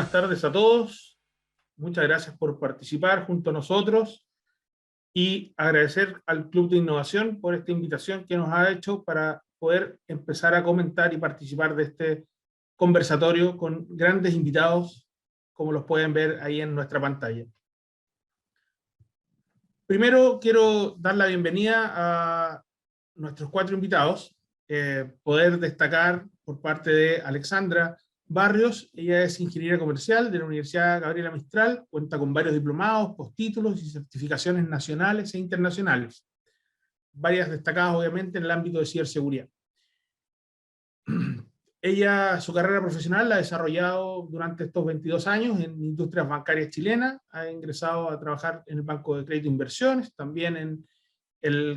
buenas tardes a todos. Muchas gracias por participar junto a nosotros y agradecer al Club de Innovación por esta invitación que nos ha hecho para poder empezar a comentar y participar de este conversatorio con grandes invitados, como los pueden ver ahí en nuestra pantalla. Primero quiero dar la bienvenida a nuestros 4 invitados, poder destacar por parte de Alexandra Barrios. Ella es ingeniera comercial de la Universidad Gabriela Mistral, cuenta con varios diplomados, postítulos y certificaciones nacionales e internacionales, varias destacadas obviamente en el ámbito de ciberseguridad. Ella, su carrera profesional la ha desarrollado durante estos 22 años en industrias bancarias chilenas, ha ingresado a trabajar en el Banco de Crédito e Inversiones, también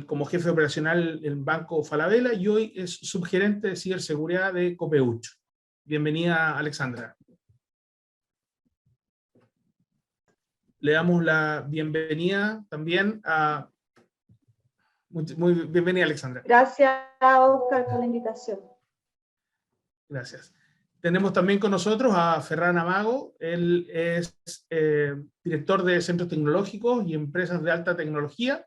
como jefe operacional en el Banco Falabella, y hoy es subgerente de ciberseguridad de Copeucho. Bienvenida, Alexandra. Le damos la bienvenida también a... Muy bienvenida, Alexandra. Gracias, Oscar, por la invitación. Gracias. Tenemos también con nosotros a Ferran Amago. Él es director de Centros Tecnológicos y Empresas de Alta Tecnología.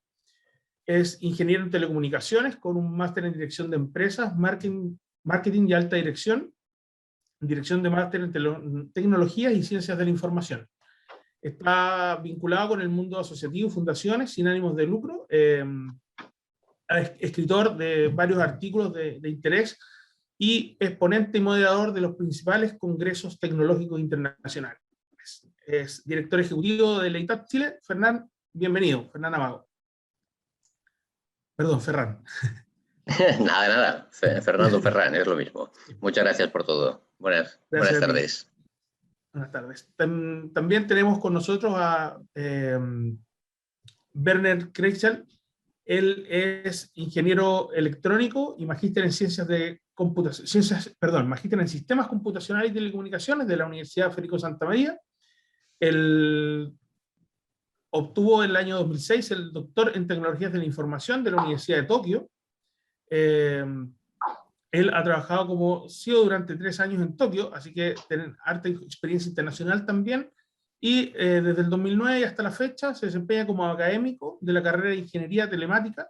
Es ingeniero en telecomunicaciones con un máster en dirección de empresas, marketing y alta dirección de máster en tecnologías y ciencias de la información. Está vinculado con el mundo asociativo, fundaciones sin ánimos de lucro, escritor de varios artículos de interés y exponente y moderador de los principales congresos tecnológicos internacionales. Es director ejecutivo de Leitat Chile. Fernan, bienvenido. Fernan Amago. Perdón, Ferran. Nada. Fernando Ferran, es lo mismo. Muchas gracias por todo. Buenas tardes. Buenas tardes. También tenemos con nosotros a Werner Kreischel. Él es ingeniero electrónico y magíster en magíster en sistemas computacionales y telecomunicaciones de la Universidad Federico Santa María. Él obtuvo en el año 2006 el doctor en tecnologías de la información de la Universidad de Tokio. Él ha trabajado como CEO durante 3 años en Tokio, así que tiene harta experiencia internacional también, y desde el 2009 hasta la fecha se desempeña como académico de la carrera de Ingeniería Telemática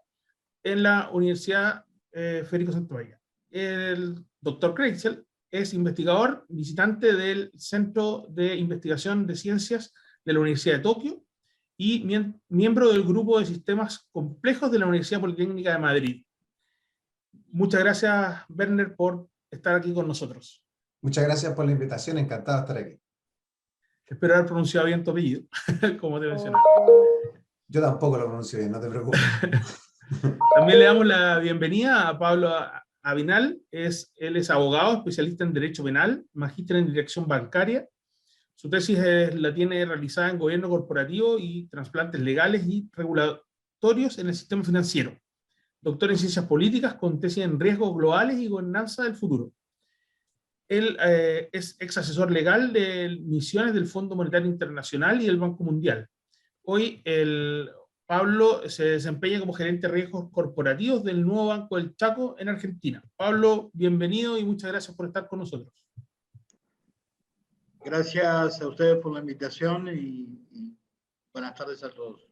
en la Universidad Federico Santa María. El doctor Kreischel es investigador visitante del Centro de Investigación de Ciencias de la Universidad de Tokio y miembro del Grupo de Sistemas Complejos de la Universidad Politécnica de Madrid. Muchas gracias, Werner, por estar aquí con nosotros. Muchas gracias por la invitación, encantado de estar aquí. Espero haber pronunciado bien tu apellido, como te mencionaba. Yo tampoco lo pronuncio bien, no te preocupes. También le damos la bienvenida a Pablo Avinal. Él es abogado, especialista en Derecho Penal, magíster en Dirección Bancaria. Su tesis la tiene realizada en Gobierno Corporativo y Trasplantes Legales y Regulatorios en el Sistema Financiero. Doctor en Ciencias Políticas con tesis en Riesgos Globales y Gobernanza del Futuro. Él es ex asesor legal de misiones del Fondo Monetario Internacional y del Banco Mundial. Hoy Pablo se desempeña como gerente de riesgos corporativos del nuevo Banco del Chaco en Argentina. Pablo, bienvenido y muchas gracias por estar con nosotros. Gracias a ustedes por la invitación y buenas tardes a todos.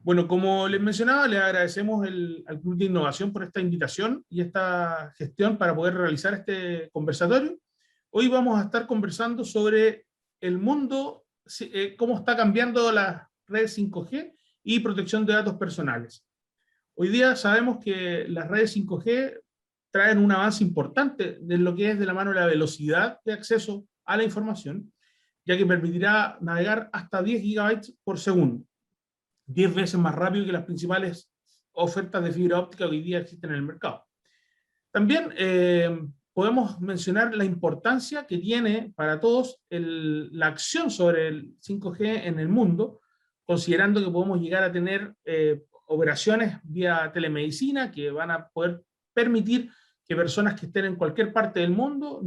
Bueno, como les mencionaba, les agradecemos al Club de Innovación por esta invitación y esta gestión para poder realizar este conversatorio. Hoy vamos a estar conversando sobre el mundo, cómo está cambiando las redes 5G y protección de datos personales. Hoy día sabemos que las redes 5G traen un avance importante de lo que es de la mano de la velocidad de acceso a la información, ya que permitirá navegar hasta 10 gigabytes por segundo. 10 veces más rápido que las principales ofertas de fibra óptica que hoy día existen en el mercado. También podemos mencionar la importancia que tiene para todos la acción sobre el 5G en el mundo, considerando que podemos llegar a tener operaciones vía telemedicina que van a poder permitir que personas que estén en cualquier parte del mundo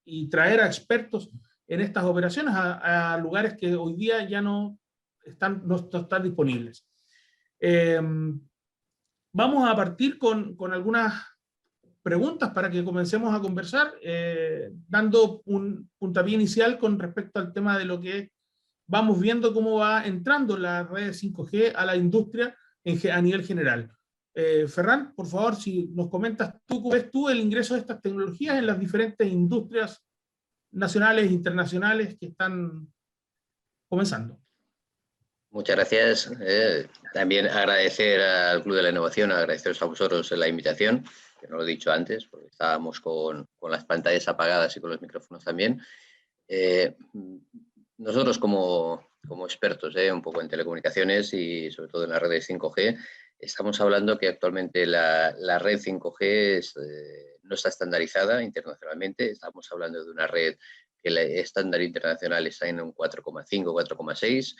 y traer a expertos en estas operaciones a lugares que hoy día ya no están disponibles. Vamos a partir con algunas preguntas para que comencemos a conversar, dando un puntapié inicial con respecto al tema de lo que vamos viendo cómo va entrando la red 5G a la industria a nivel general. Ferran, por favor, si nos comentas cómo ves tú el ingreso de estas tecnologías en las diferentes industrias nacionales e internacionales que están comenzando. Muchas gracias. También agradecer al Club de la Innovación, agradeceros a vosotros la invitación, que no lo he dicho antes, porque estábamos con las pantallas apagadas y con los micrófonos también. Nosotros como expertos un poco en telecomunicaciones y sobre todo en las redes 5G, estamos hablando que actualmente la red 5G no está estandarizada internacionalmente. Estamos hablando de una red que el estándar internacional está en un 4,5, 4,6.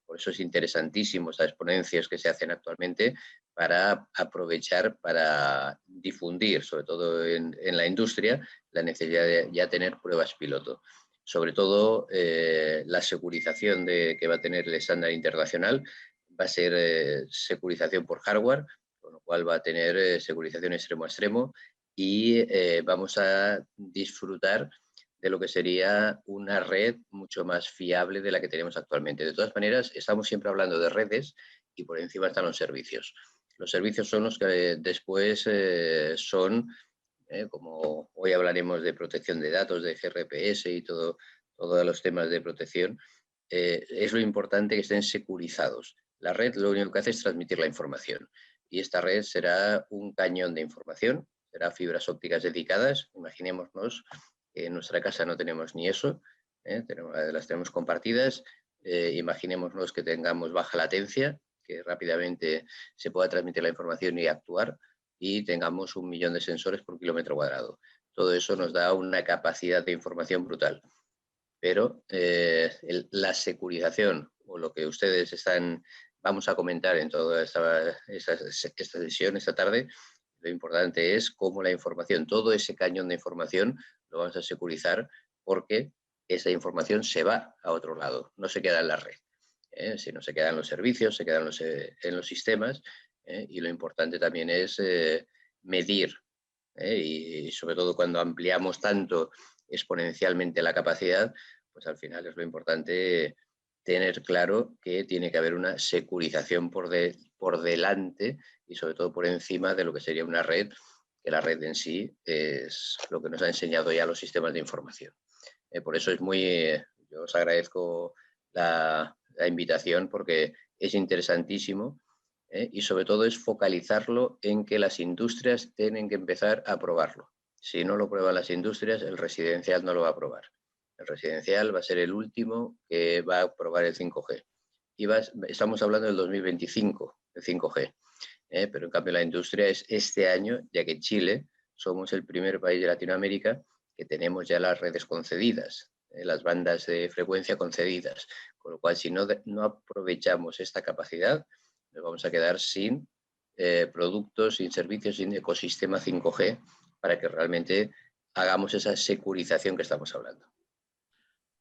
Por eso es interesantísimo estas exponencias que se hacen actualmente para aprovechar, para difundir, sobre todo en la industria, la necesidad de ya tener pruebas piloto. Sobre todo la securización que va a tener el estándar internacional va a ser securización por hardware, con lo cual va a tener securización extremo a extremo y vamos a disfrutar de lo que sería una red mucho más fiable de la que tenemos actualmente. De todas maneras, estamos siempre hablando de redes y por encima están los servicios. Los servicios son los que después son, como hoy hablaremos de protección de datos, de GRPS y todos los temas de protección, es lo importante que estén securizados. La red lo único que hace es transmitir la información y esta red será un cañón de información, será fibras ópticas dedicadas. Imaginémonos que en nuestra casa no tenemos ni eso, las tenemos compartidas. Imaginémonos que tengamos baja latencia, que rápidamente se pueda transmitir la información y actuar, y tengamos 1 millón de sensores por kilómetro cuadrado. Todo eso nos da una capacidad de información brutal. Pero la securización, o lo que ustedes vamos a comentar en toda esta sesión esta tarde, lo importante es cómo la información, todo ese cañón de información, lo vamos a securizar porque esa información se va a otro lado, no se queda en la red, sino se queda en los servicios, se queda en los sistemas, y lo importante también es medir, y sobre todo cuando ampliamos tanto exponencialmente la capacidad, pues al final es lo importante tener claro que tiene que haber una securización por delante y sobre todo por encima de lo que sería una red, que la red en sí es lo que nos ha enseñado ya los sistemas de información. Por eso yo os agradezco la invitación porque es interesantísimo, y sobre todo es focalizarlo en que las industrias tienen que empezar a probarlo. Si no lo prueban las industrias, el residencial no lo va a probar. El residencial va a ser el último que va a probar el 5G. Estamos hablando del 2025, el 5G. Pero en cambio la industria es este año, ya que Chile somos el primer país de Latinoamérica que tenemos ya las redes concedidas, las bandas de frecuencia concedidas. Con lo cual, si no aprovechamos esta capacidad, nos vamos a quedar sin productos, sin servicios, sin ecosistema 5G para que realmente hagamos esa securización que estamos hablando.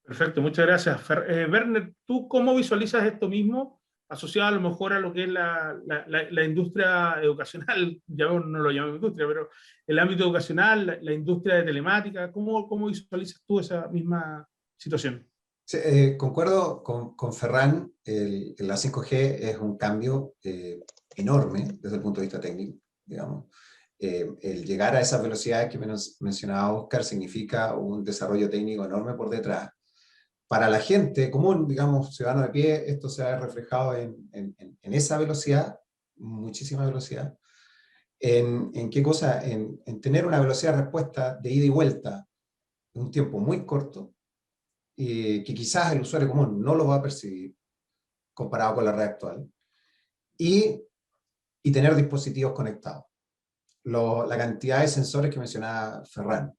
Perfecto, muchas gracias. Werner, ¿tú cómo visualizas esto mismo asociado a lo mejor a lo que es la industria educacional? Ya no lo llamamos industria, pero el ámbito educacional, la industria de telemática, ¿cómo visualizas tú esa misma situación? Sí, concuerdo con Ferran, la 5G es un cambio enorme desde el punto de vista técnico, digamos. El llegar a esas velocidades que mencionaba Oscar significa un desarrollo técnico enorme por detrás. Para la gente común, digamos, ciudadano de pie, esto se ha reflejado en esa velocidad, muchísima velocidad. ¿En qué cosa? En tener una velocidad de respuesta de ida y vuelta en un tiempo muy corto, que quizás el usuario común no lo va a percibir comparado con la red actual, y tener dispositivos conectados. La cantidad de sensores que mencionaba Ferran.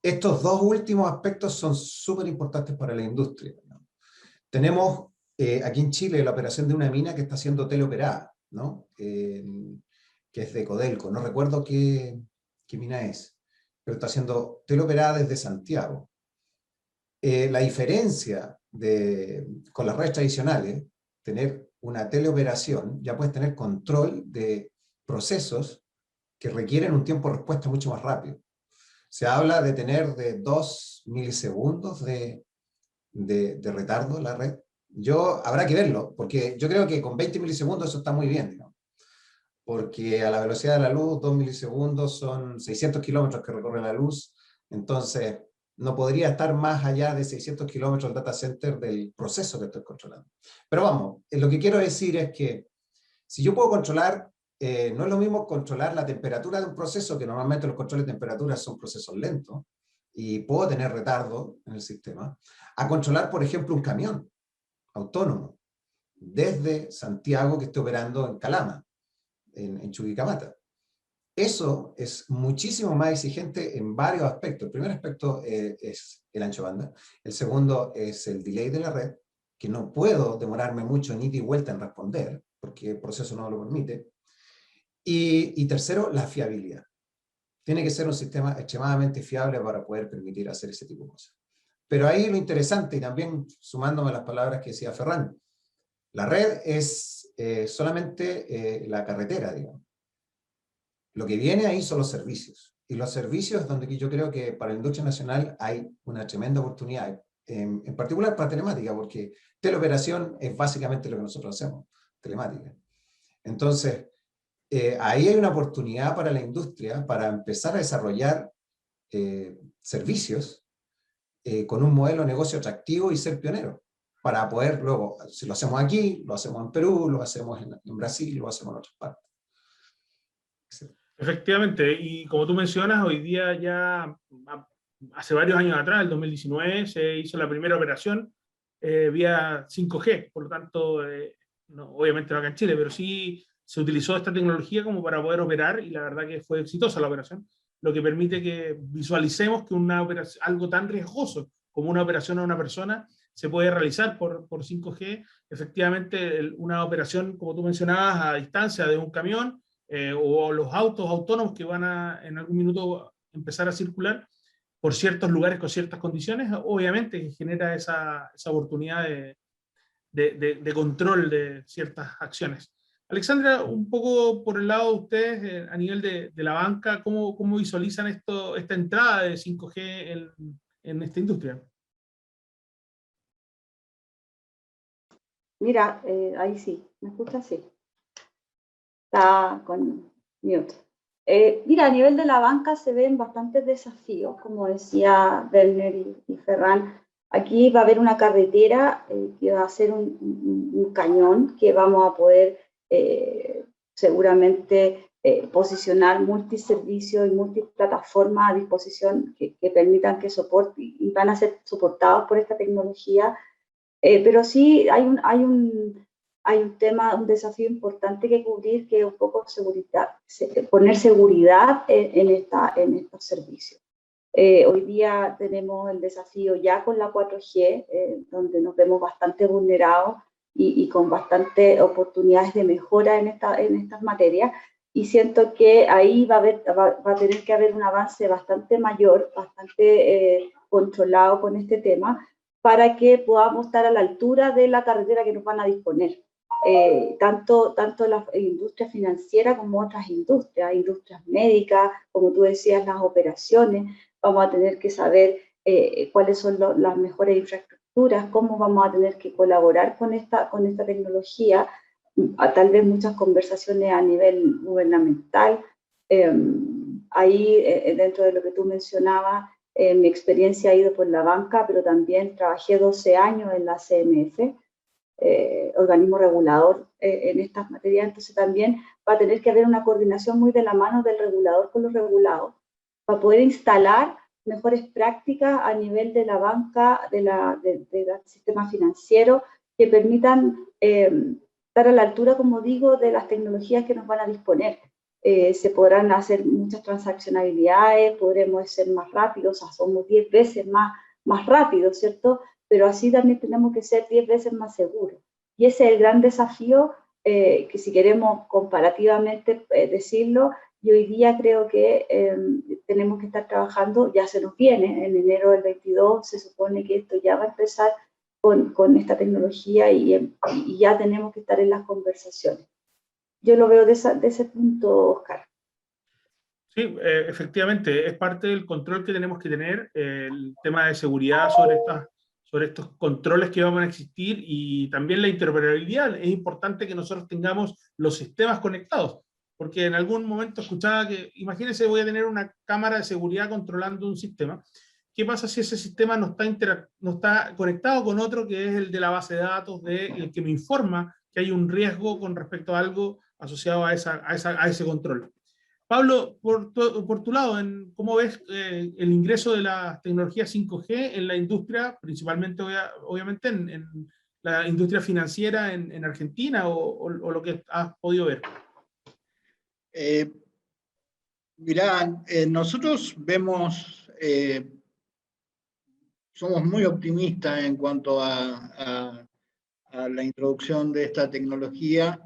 Estos dos últimos aspectos son súper importantes para la industria, ¿no? Tenemos aquí en Chile la operación de una mina que está siendo teleoperada, ¿no? Que es de Codelco, no recuerdo qué mina es, pero está siendo teleoperada desde Santiago. La diferencia con las redes tradicionales, tener una teleoperación, ya puedes tener control de procesos que requieren un tiempo de respuesta mucho más rápido. Se habla de tener de 2 milisegundos de retardo en la red. Habrá que verlo, porque yo creo que con 20 milisegundos eso está muy bien, digamos. Porque a la velocidad de la luz, 2 milisegundos son 600 kilómetros que recorre la luz, entonces no podría estar más allá de 600 kilómetros el data center del proceso que estoy controlando. Pero vamos, lo que quiero decir es que si yo puedo controlar, no es lo mismo controlar la temperatura de un proceso, que normalmente los controles de temperatura son procesos lentos, y puedo tener retardo en el sistema, a controlar, por ejemplo, un camión autónomo, desde Santiago que esté operando en Calama, en Chuquicamata. Eso es muchísimo más exigente en varios aspectos. El primer aspecto es el ancho de banda. El segundo es el delay de la red, que no puedo demorarme mucho ni de vuelta en responder, porque el proceso no lo permite. Y tercero, la fiabilidad. Tiene que ser un sistema extremadamente fiable para poder permitir hacer ese tipo de cosas. Pero ahí lo interesante, y también sumándome a las palabras que decía Ferran, la red es solamente la carretera, digamos. Lo que viene ahí son los servicios. Y los servicios donde yo creo que para la industria nacional hay una tremenda oportunidad, en particular para telemática, porque teleoperación es básicamente lo que nosotros hacemos, telemática. Entonces, ahí hay una oportunidad para la industria para empezar a desarrollar servicios con un modelo de negocio atractivo y ser pionero, para poder luego, si lo hacemos aquí, lo hacemos en Perú, lo hacemos en Brasil, lo hacemos en otras partes. Efectivamente, y como tú mencionas, hoy día ya, hace varios años atrás, el 2019, se hizo la primera operación vía 5G, por lo tanto, no, obviamente no acá en Chile, pero sí se utilizó esta tecnología como para poder operar, y la verdad que fue exitosa la operación, lo que permite que visualicemos que una operación, algo tan riesgoso como una operación a una persona se puede realizar por 5G. Efectivamente, una operación, como tú mencionabas, a distancia de un camión, o los autos autónomos que van a en algún minuto empezar a circular por ciertos lugares con ciertas condiciones, obviamente que genera esa oportunidad de control de ciertas acciones. Alexandra, un poco por el lado de ustedes, a nivel de la banca, ¿cómo visualizan esta entrada de 5G en esta industria? Mira, ahí sí, ¿me escuchas? Sí. Está con mute. Mira, a nivel de la banca se ven bastantes desafíos, como decía Werner y Ferran. Aquí va a haber una carretera que va a ser un cañón que vamos a poder seguramente posicionar multiservicios y multiplataformas a disposición que permitan que soporten y van a ser soportados por esta tecnología. Pero sí hay un tema, un desafío importante que cubrir, que es un poco seguridad, poner seguridad en estos servicios. Hoy día tenemos el desafío ya con la 4G, donde nos vemos bastante vulnerados y con bastantes oportunidades de mejora en estas materias, y siento que ahí va a tener que haber un avance bastante mayor, bastante controlado con este tema, para que podamos estar a la altura de la carretera que nos van a disponer. Tanto la industria financiera como otras industrias médicas, como tú decías, las operaciones. Vamos a tener que saber cuáles son las mejores infraestructuras, cómo vamos a tener que colaborar con esta tecnología, tal vez muchas conversaciones a nivel gubernamental. Ahí, dentro de lo que tú mencionabas, mi experiencia ha ido por la banca, pero también trabajé 12 años en la CMF, organismo regulador en estas materias, entonces también va a tener que haber una coordinación muy de la mano del regulador con los regulados para poder instalar mejores prácticas a nivel de la banca, del sistema financiero, que permitan estar a la altura, como digo, de las tecnologías que nos van a disponer. Se podrán hacer muchas transaccionalidades, podremos ser más rápidos, o sea, somos 10 veces más rápidos, ¿cierto? Pero así también tenemos que ser 10 veces más seguros. Y ese es el gran desafío que, si queremos comparativamente decirlo, y hoy día creo que tenemos que estar trabajando, ya se nos viene, en enero del 22 se supone que esto ya va a empezar con esta tecnología, y ya tenemos que estar en las conversaciones. Yo lo veo de ese punto, Oscar. Sí, efectivamente, es parte del control que tenemos que tener, el tema de seguridad sobre estos controles que van a existir y también la interoperabilidad. Es importante que nosotros tengamos los sistemas conectados, porque en algún momento escuchaba que, imagínense, voy a tener una cámara de seguridad controlando un sistema. ¿Qué pasa si ese sistema no está conectado con otro que es el de la base de datos, el que me informa que hay un riesgo con respecto a algo asociado a ese control? Pablo, por tu lado, ¿cómo ves el ingreso de la tecnología 5G en la industria, principalmente, obviamente, en la industria financiera en Argentina o lo que has podido ver? Mirá, nosotros vemos, somos muy optimistas en cuanto a la introducción de esta tecnología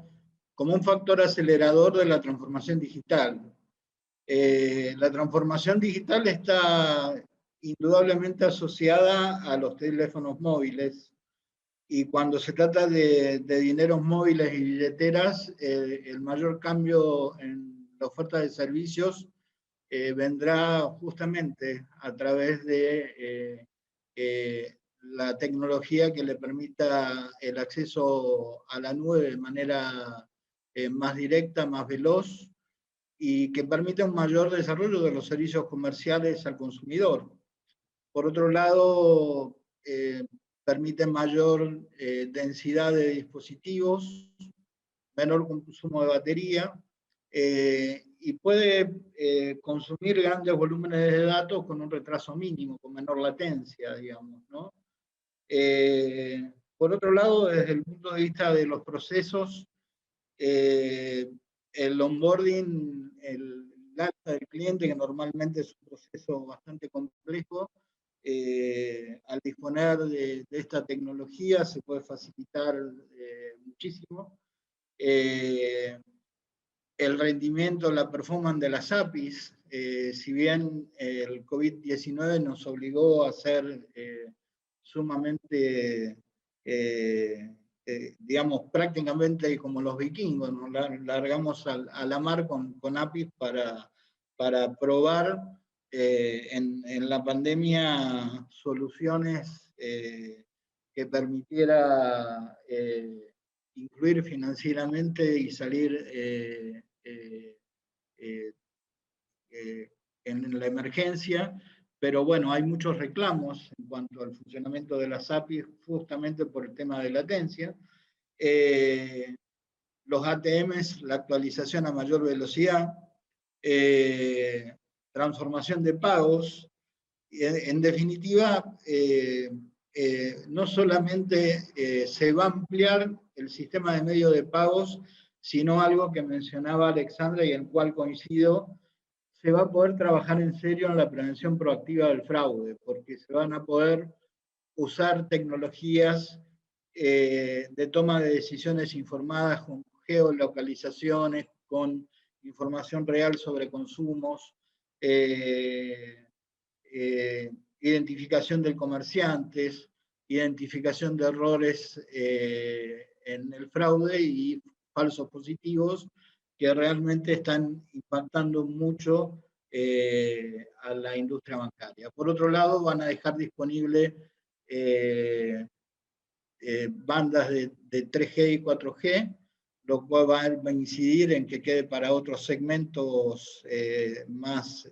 como un factor acelerador de la transformación digital. La transformación digital está indudablemente asociada a los teléfonos móviles, y cuando se trata de dineros móviles y billeteras, el mayor cambio en la oferta de servicios vendrá justamente a través de la tecnología que le permita el acceso a la nube de manera más directa, más veloz, y que permita un mayor desarrollo de los servicios comerciales al consumidor. Por otro lado, permite mayor densidad de dispositivos, menor consumo de batería, y puede consumir grandes volúmenes de datos con un retraso mínimo, con menor latencia, digamos, ¿no? Por otro lado, desde el punto de vista de los procesos, el onboarding, el alta del cliente, que normalmente es un proceso bastante complejo, al disponer de esta tecnología se puede facilitar muchísimo. El rendimiento, la performance de las APIs, si bien el COVID-19 nos obligó a ser sumamente, digamos, prácticamente como los vikingos, nos largamos a la mar con APIs para probar en la pandemia soluciones que permitiera incluir financieramente y salir en la emergencia. Pero bueno, hay muchos reclamos en cuanto al funcionamiento de las APIs justamente por el tema de latencia. Los ATMs, la actualización a mayor velocidad, transformación de pagos, en definitiva, no solamente se va a ampliar el sistema de medios de pagos, sino algo que mencionaba Alexandra y en el cual coincido, se va a poder trabajar en serio en la prevención proactiva del fraude, porque se van a poder usar tecnologías de toma de decisiones informadas con geolocalizaciones, con información real sobre consumos, identificación de comerciantes, identificación de errores en el fraude y falsos positivos que realmente están impactando mucho a la industria bancaria. Por otro lado, van a dejar disponible bandas de 3G y 4G, lo cual va a incidir en que quede para otros segmentos más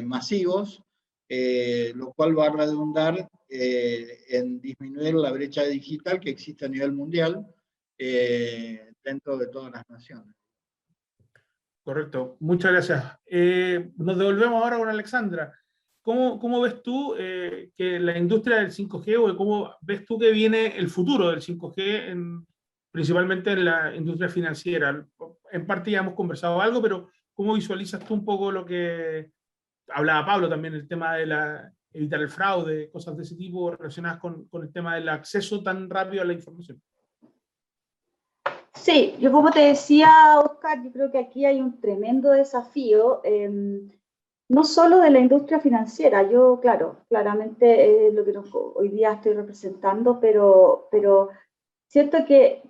masivos, lo cual va a redundar en disminuir la brecha digital que existe a nivel mundial dentro de todas las naciones. Correcto, muchas gracias. Nos devolvemos ahora con Alexandra. ¿Cómo ves tú que la industria del 5G o cómo ves tú que viene el futuro del 5G, principalmente en la industria financiera? En parte ya hemos conversado algo, pero ¿cómo visualizas tú un poco lo que hablaba Pablo también, el tema de evitar el fraude, cosas de ese tipo relacionadas con el tema del acceso tan rápido a la información? Sí, yo como te decía, Oscar, yo creo que aquí hay un tremendo desafío, no solo de la industria financiera. Yo, claramente lo que hoy día estoy representando, pero siento que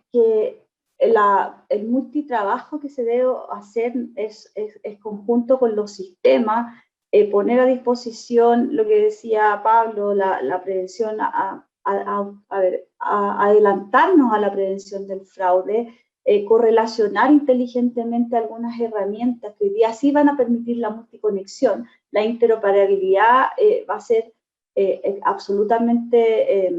el multitrabajo que se debe hacer es conjunto con los sistemas, poner a disposición lo que decía Pablo, la prevención, adelantarnos a la prevención del fraude, correlacionar inteligentemente algunas herramientas que hoy día sí van a permitir la multiconexión. La interoperabilidad va a ser absolutamente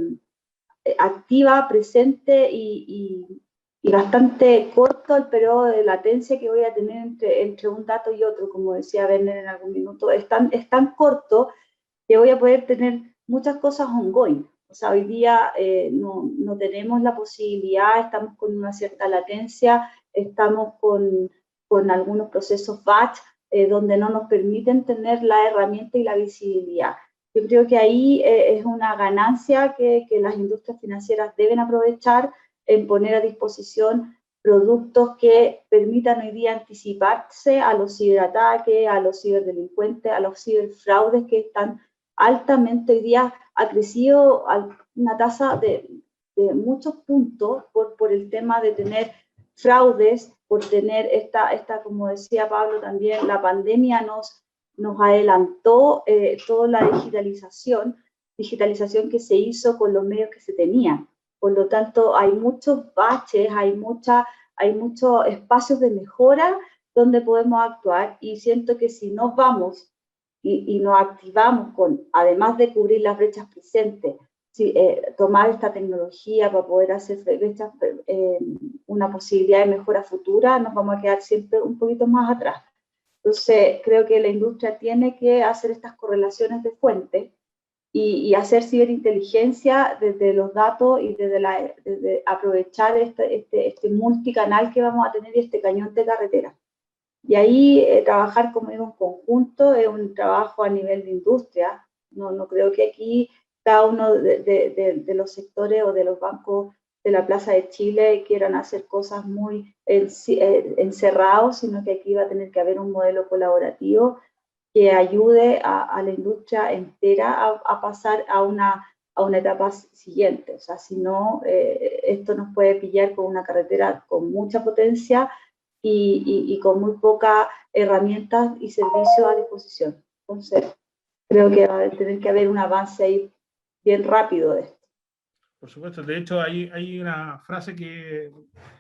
activa, presente y bastante corto el periodo de latencia que voy a tener entre un dato y otro, como decía Werner en algún minuto, es tan corto que voy a poder tener muchas cosas ongoing. O sea, hoy día no tenemos la posibilidad, estamos con una cierta latencia, estamos con algunos procesos batch donde no nos permiten tener la herramienta y la visibilidad. Yo creo que ahí es una ganancia que las industrias financieras deben aprovechar en poner a disposición productos que permitan hoy día anticiparse a los ciberataques, a los ciberdelincuentes, a los ciberfraudes que están altamente hoy día, ha crecido a una tasa de muchos puntos por el tema de tener fraudes, por tener esta, como decía Pablo también, la pandemia nos adelantó toda la digitalización que se hizo con los medios que se tenían. Por lo tanto, hay muchos baches, hay muchos espacios de mejora donde podemos actuar, y siento que si nos vamos y nos activamos además de cubrir las brechas presentes, tomar esta tecnología para poder hacer brechas, una posibilidad de mejora futura, nos vamos a quedar siempre un poquito más atrás. Entonces, creo que la industria tiene que hacer estas correlaciones de fuente y hacer ciberinteligencia desde los datos y desde aprovechar este multicanal que vamos a tener y este cañón de carretera. Y ahí trabajar, como digo, en conjunto es un trabajo a nivel de industria. No creo que aquí cada uno de los sectores o de los bancos de la Plaza de Chile quieran hacer cosas muy encerrados, sino que aquí va a tener que haber un modelo colaborativo que ayude a la industria entera a pasar a una etapa siguiente. O sea, si no, esto nos puede pillar con una carretera con mucha potencia y con muy pocas herramientas y servicios a disposición. Entonces, creo que va a tener que haber un avance ahí bien rápido de esto. Por supuesto, de hecho hay una frase que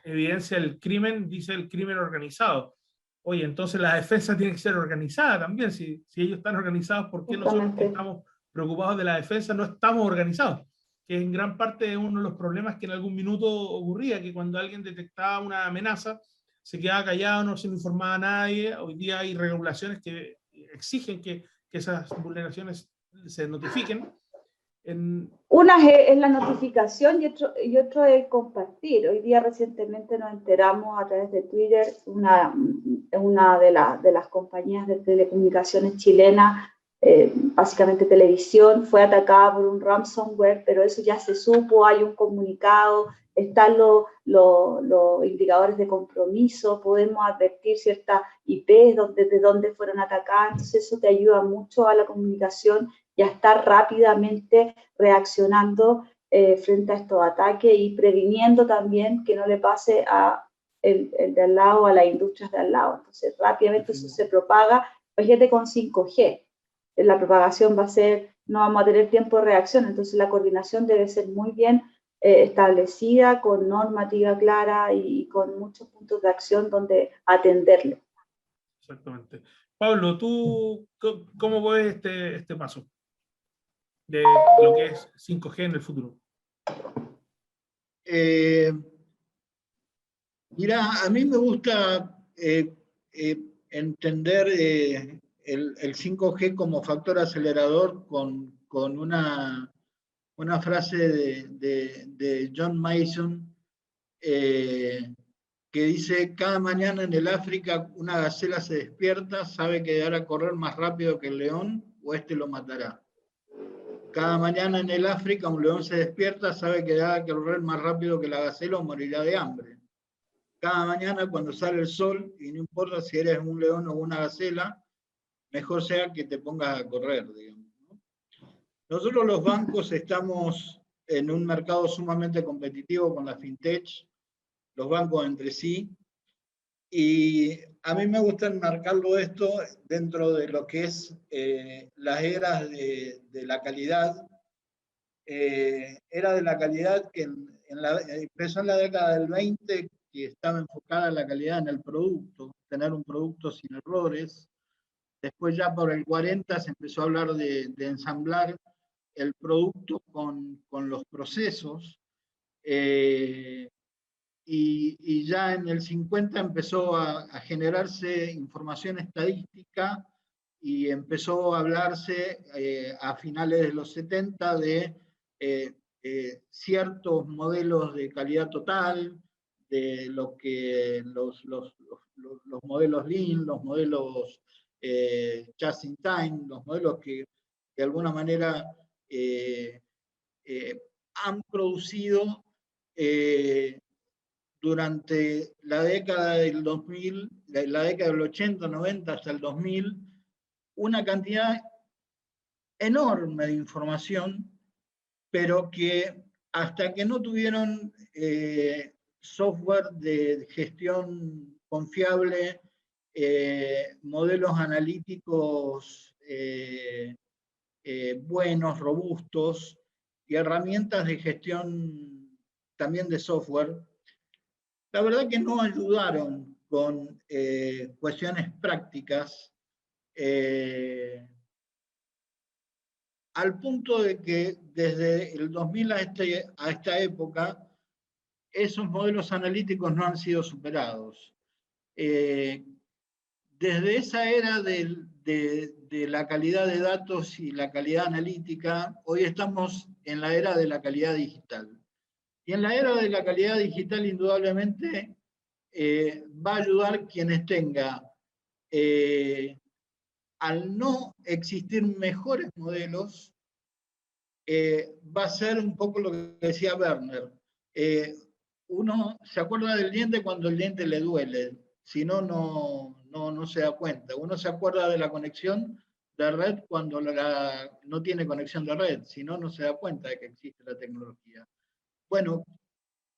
evidencia el crimen, dice el crimen organizado. Oye, entonces la defensa tiene que ser organizada también. Si ellos están organizados, ¿por qué nosotros que estamos preocupados de la defensa no estamos organizados? Que en gran parte es uno de los problemas que en algún minuto ocurría, que cuando alguien detectaba una amenaza, se quedaba callado, no se le informaba a nadie. Hoy día hay regulaciones que exigen que esas vulneraciones se notifiquen. Una es la notificación y otro es compartir. Hoy día recientemente nos enteramos a través de Twitter, una de las compañías de telecomunicaciones chilenas, básicamente televisión, fue atacada por un ransomware, pero eso ya se supo, hay un comunicado, están los indicadores de compromiso, podemos advertir ciertas IPs de dónde fueron atacadas, entonces eso te ayuda mucho a la comunicación y a estar rápidamente reaccionando frente a estos ataques y previniendo también que no le pase a el de al lado, a las industrias de al lado. Entonces rápidamente eso se propaga, fíjate con 5G. La propagación va a ser, no vamos a tener tiempo de reacción, entonces la coordinación debe ser muy bien establecida, con normativa clara y con muchos puntos de acción donde atenderlo. Exactamente. Pablo, ¿tú cómo ves este paso de lo que es 5G en el futuro? Mira, a mí me gusta entender el 5G como factor acelerador con una frase de John Mason que dice: cada mañana en el África una gacela se despierta, sabe que deberá correr más rápido que el león o este lo matará. Cada mañana en el África un león se despierta, sabe que deberá correr más rápido que la gacela o morirá de hambre. Cada mañana cuando sale el sol, y no importa si eres un león o una gacela, mejor sea que te pongas a correr, digamos, ¿no? Nosotros los bancos estamos en un mercado sumamente competitivo con la fintech, los bancos entre sí. Y a mí me gusta enmarcarlo esto dentro de lo que es las eras de la calidad. Era de la calidad que empezó en la década del 20, que estaba enfocada la calidad en el producto, tener un producto sin errores. Después ya por el 40 se empezó a hablar de ensamblar el producto con los procesos. Y ya en el 50 empezó a generarse información estadística y empezó a hablarse a finales de los 70 de ciertos modelos de calidad total, de lo que los modelos Lean, los modelos Just in Time, los modelos que de alguna manera han producido durante la década del 2000, la década del 80, 90 hasta el 2000, una cantidad enorme de información, pero que hasta que no tuvieron software de gestión confiable, modelos analíticos buenos, robustos, y herramientas de gestión también de software, la verdad que no ayudaron con cuestiones prácticas, al punto de que desde el 2000 a esta época, esos modelos analíticos no han sido superados. Desde esa era de la calidad de datos y la calidad analítica, hoy estamos en la era de la calidad digital. Y en la era de la calidad digital, indudablemente, va a ayudar quienes tengan, al no existir mejores modelos, va a ser un poco lo que decía Werner. Uno se acuerda del diente cuando el diente le duele, si no, no se da cuenta. Uno se acuerda de la conexión de red cuando no tiene conexión de red, si no, no se da cuenta de que existe la tecnología. Bueno,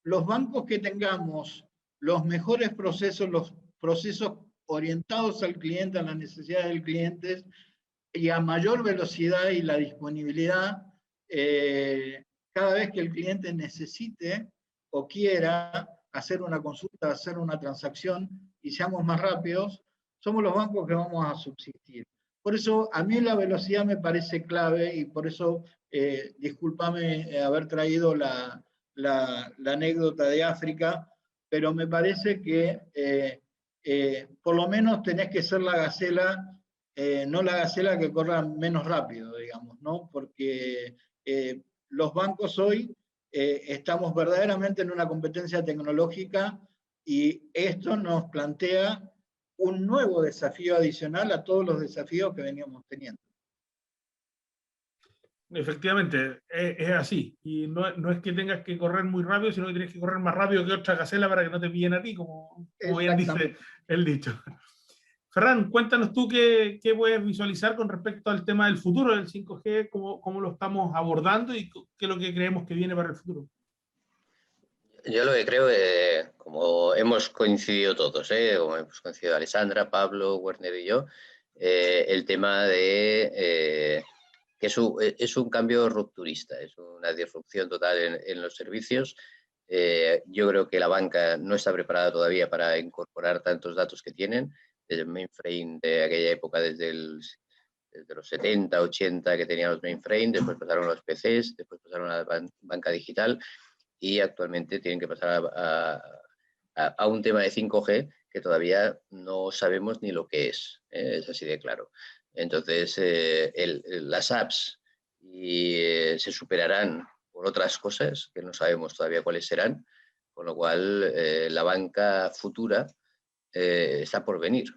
los bancos que tengamos los mejores procesos, los procesos orientados al cliente, a las necesidades del cliente, y a mayor velocidad y la disponibilidad, cada vez que el cliente necesite o quiera hacer una consulta, hacer una transacción y seamos más rápidos, somos los bancos que vamos a subsistir. Por eso a mí la velocidad me parece clave y por eso, discúlpame haber traído la anécdota de África, pero me parece que por lo menos tenés que ser la gacela, no la gacela que corra menos rápido, digamos, ¿no? Porque los bancos hoy estamos verdaderamente en una competencia tecnológica y esto nos plantea un nuevo desafío adicional a todos los desafíos que veníamos teniendo. Efectivamente, es así. Y no es que tengas que correr muy rápido, sino que tienes que correr más rápido que otra gacela para que no te pillen a ti, como bien dice el dicho. Ferran, cuéntanos tú qué puedes visualizar con respecto al tema del futuro del 5G, cómo lo estamos abordando y qué es lo que creemos que viene para el futuro. Yo lo que creo, como hemos coincidido todos, como hemos coincidido Alessandra, Pablo, Werner y yo, el tema de que es un cambio rupturista, es una disrupción total en los servicios. Yo creo que la banca no está preparada todavía para incorporar tantos datos que tienen, desde el mainframe de aquella época, desde los 70, 80 que tenían los mainframe, después pasaron a los PCs, después pasaron a la banca digital y actualmente tienen que pasar a un tema de 5G que todavía no sabemos ni lo que es así de claro. Entonces, las apps se superarán por otras cosas que no sabemos todavía cuáles serán, con lo cual la banca futura está por venir.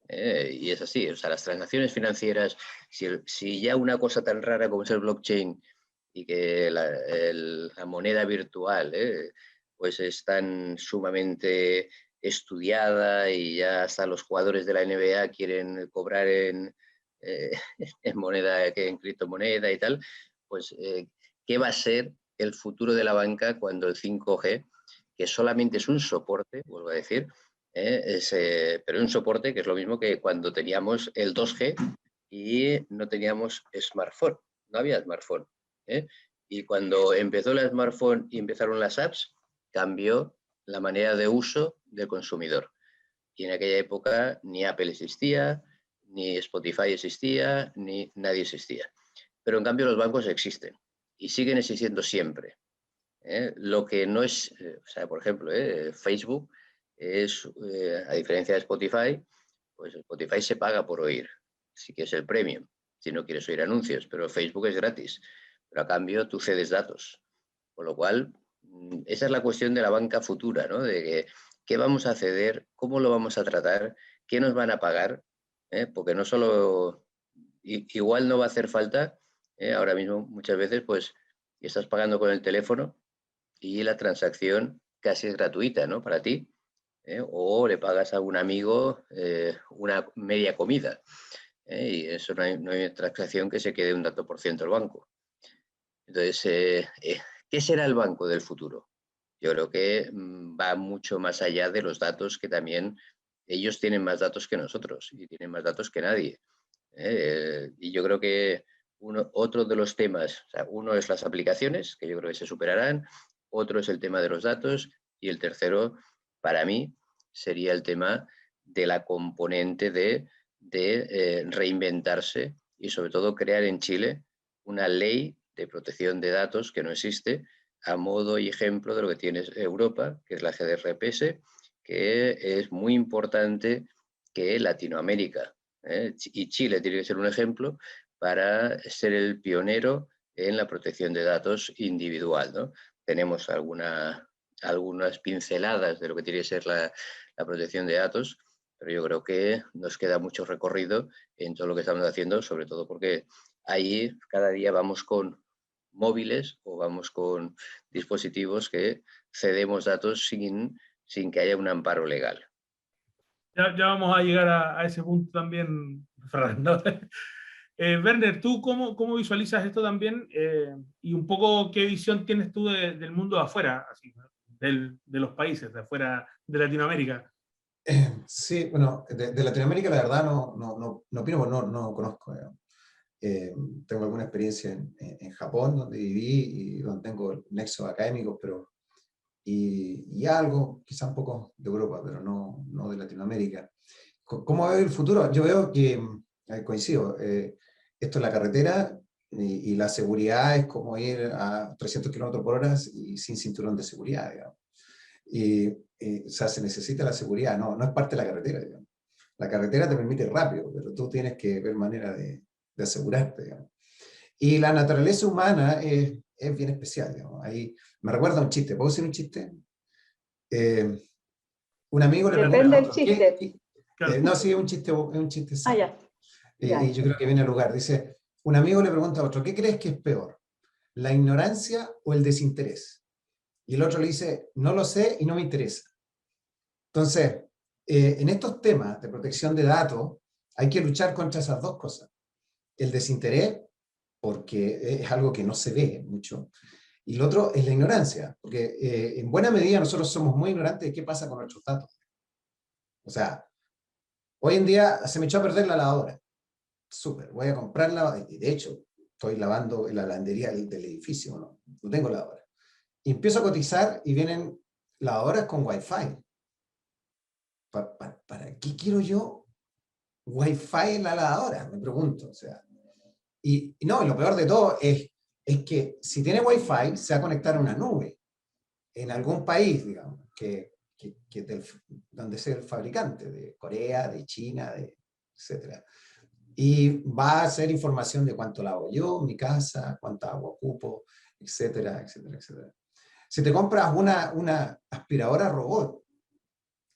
Y es así, o sea, las transacciones financieras, si ya una cosa tan rara como es el blockchain y que la moneda virtual pues es tan sumamente estudiada y ya hasta los jugadores de la NBA quieren cobrar en moneda, en criptomoneda y tal, pues ¿qué va a ser el futuro de la banca cuando el 5G, que solamente es un soporte, vuelvo a decir, pero es un soporte que es lo mismo que cuando teníamos el 2G y no teníamos smartphone, no había smartphone. Y cuando empezó el smartphone y empezaron las apps, cambió la manera de uso del consumidor. Y en aquella época ni Apple existía, ni Spotify existía, ni nadie existía. Pero en cambio los bancos existen y siguen existiendo siempre. Lo que no es, o sea, por ejemplo, Facebook es, a diferencia de Spotify, pues Spotify se paga por oír, si quieres el premium, si no quieres oír anuncios, pero Facebook es gratis, pero a cambio tú cedes datos. Con lo cual, esa es la cuestión de la banca futura, ¿no? De que, ¿qué vamos a ceder? ¿Cómo lo vamos a tratar? ¿Qué nos van a pagar? Porque no solo, igual no va a hacer falta, ahora mismo muchas veces pues estás pagando con el teléfono y la transacción casi es gratuita, ¿no? Para ti. O le pagas a un amigo una media comida. Y eso no hay una transacción que se quede un tanto por ciento el banco. Entonces, ¿qué será el banco del futuro? Yo creo que va mucho más allá de los datos, que también ellos tienen más datos que nosotros y tienen más datos que nadie. Y yo creo que otro de los temas, o sea, uno es las aplicaciones, que yo creo que se superarán, otro es el tema de los datos y el tercero, para mí, sería el tema de la componente de reinventarse y sobre todo crear en Chile una ley de protección de datos que no existe, a modo y ejemplo de lo que tiene Europa, que es la GDPR, que es muy importante que Latinoamérica, y Chile tiene que ser un ejemplo para ser el pionero en la protección de datos individual, ¿no? Tenemos algunas pinceladas de lo que tiene que ser la protección de datos, pero yo creo que nos queda mucho recorrido en todo lo que estamos haciendo, sobre todo porque ahí cada día vamos con móviles o vamos con dispositivos que cedemos datos sin que haya un amparo legal. Ya vamos a llegar a ese punto también, Fernando. Werner, ¿tú cómo visualizas esto también? Y un poco, ¿qué visión tienes tú del mundo de afuera, así, de los países de afuera de Latinoamérica? Sí, bueno, de Latinoamérica la verdad no opino, porque no conozco. Tengo alguna experiencia en Japón, donde viví y donde tengo nexos académicos, y algo, quizá un poco de Europa, pero no de Latinoamérica. ¿Cómo veo el futuro? Yo veo que, coincido, esto es la carretera y la seguridad es como ir a 300 km/h y sin cinturón de seguridad, digamos. O sea, se necesita la seguridad, no es parte de la carretera, digamos. La carretera te permite ir rápido, pero tú tienes que ver manera de asegurarte, digamos. Y la naturaleza humana es bien especial, digamos. Ahí me recuerda un chiste. ¿Puedo decir un chiste? Un amigo le pregunta Depende a del otro, chiste. no, sí, es un chiste Ah, sano. ya. Y yo creo que viene al lugar. Dice, un amigo le pregunta a otro, ¿qué crees que es peor? ¿La ignorancia o el desinterés? Y el otro le dice, no lo sé y no me interesa. Entonces, en estos temas de protección de datos, hay que luchar contra esas dos cosas. El desinterés, porque es algo que no se ve mucho, y lo otro es la ignorancia, porque en buena medida nosotros somos muy ignorantes de qué pasa con nuestros datos. O sea, hoy en día se me echó a perder la lavadora. Súper, voy a comprarla, y de hecho, estoy lavando en la lavandería del edificio, no tengo lavadora. Y empiezo a cotizar y vienen lavadoras con Wi-Fi. ¿Para qué quiero yo Wi-Fi en la lavadora? Me pregunto, o sea. Y lo peor de todo es que si tiene Wi-Fi, se va a conectar a una nube en algún país, digamos, donde sea el fabricante, de Corea, de China, etc. Y va a ser información de cuánto lavo yo, mi casa, cuánta agua ocupo, etcétera, etcétera, etcétera. Si te compras una aspiradora robot,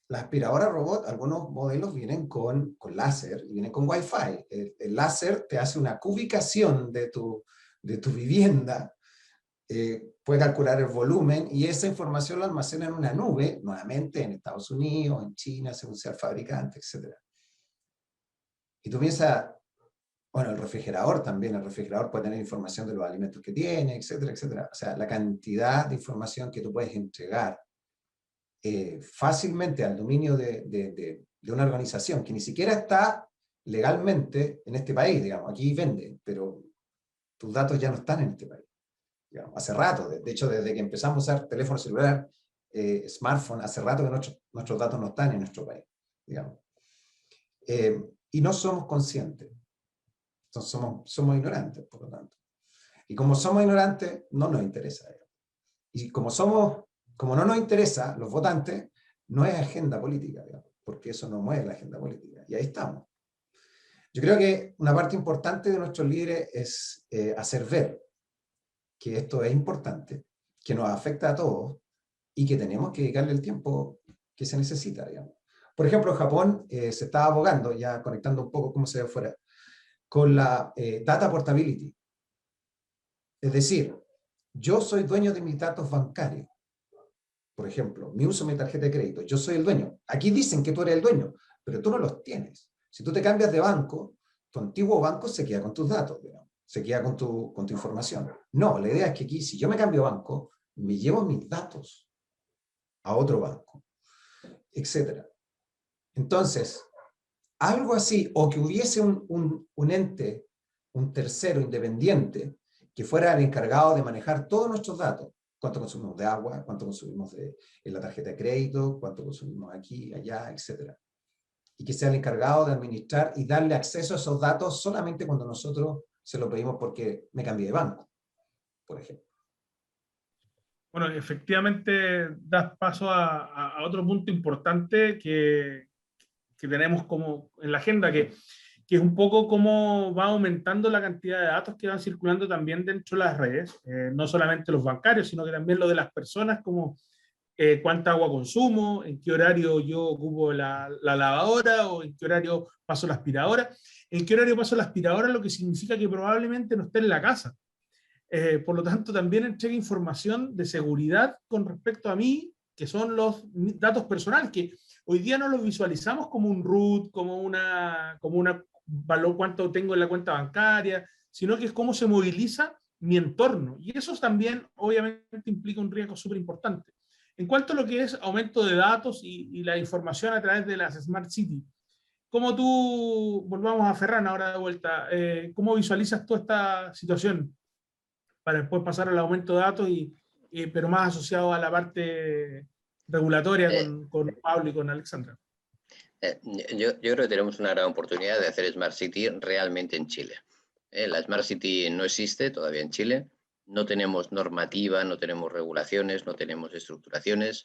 la aspiradora robot, algunos modelos vienen con láser y vienen con Wi-Fi. El láser te hace una cubicación de tu vivienda, puede calcular el volumen y esa información la almacena en una nube, nuevamente en Estados Unidos, en China, según sea el fabricante, etc. Y tú piensas, bueno, el refrigerador puede tener información de los alimentos que tiene, etcétera, etcétera. O sea, la cantidad de información que tú puedes entregar fácilmente al dominio de una organización que ni siquiera está legalmente en este país, digamos, aquí vende, pero tus datos ya no están en este país. Digamos, hace rato, de hecho, desde que empezamos a usar teléfono celular, smartphone, hace rato que nuestros datos no están en nuestro país, digamos. Y no somos conscientes. Entonces somos ignorantes, por lo tanto. Y como somos ignorantes, no nos interesa. Y como no nos interesa, los votantes, no es agenda política, digamos, porque eso no mueve la agenda política. Y ahí estamos. Yo creo que una parte importante de nuestros líderes es hacer ver que esto es importante, que nos afecta a todos y que tenemos que dedicarle el tiempo que se necesita, digamos. Por ejemplo, en Japón se está abogando, ya conectando un poco cómo se ve afuera, con la data portability. Es decir, yo soy dueño de mis datos bancarios. Por ejemplo, mi uso de mi tarjeta de crédito, yo soy el dueño. Aquí dicen que tú eres el dueño, pero tú no los tienes. Si tú te cambias de banco, tu antiguo banco se queda con tus datos, digamos, se queda con tu información. No, la idea es que aquí, si yo me cambio de banco, me llevo mis datos a otro banco, etc. Entonces, algo así, o que hubiese un ente, un tercero independiente, que fuera el encargado de manejar todos nuestros datos, cuánto consumimos de agua, cuánto consumimos en la tarjeta de crédito, cuánto consumimos aquí, allá, etc. Y que sea el encargado de administrar y darle acceso a esos datos solamente cuando nosotros se lo pedimos porque me cambié de banco, por ejemplo. Bueno, efectivamente das paso a otro punto importante que tenemos como en la agenda, que es un poco cómo va aumentando la cantidad de datos que van circulando también dentro de las redes, no solamente los bancarios, sino que también lo de las personas, como cuánta agua consumo, en qué horario yo ocupo la lavadora o en qué horario paso la aspiradora. En qué horario paso la aspiradora, lo que significa que probablemente no esté en la casa. Por lo tanto, también entrega información de seguridad con respecto a mí, que son los datos personales, que hoy día no los visualizamos como un root, como una valor, cuánto tengo en la cuenta bancaria, sino que es cómo se moviliza mi entorno. Y eso también, obviamente, implica un riesgo súper importante. En cuanto a lo que es aumento de datos y la información a través de las Smart Cities, ¿cómo tú, volvamos a Ferran ahora de vuelta, cómo visualizas toda esta situación para después pasar al aumento de datos, pero más asociado a la parte regulatoria con Pablo y con Alexandra? Yo creo que tenemos una gran oportunidad de hacer Smart City realmente en Chile. La Smart City no existe todavía en Chile, no tenemos normativa, no tenemos regulaciones, no tenemos estructuraciones,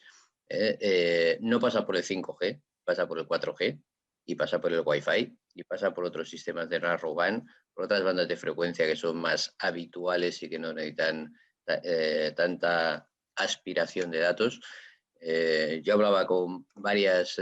no pasa por el 5G, pasa por el 4G y pasa por el Wi-Fi y pasa por otros sistemas de narrowband, por otras bandas de frecuencia que son más habituales y que no necesitan tanta aspiración de datos. Yo hablaba con varias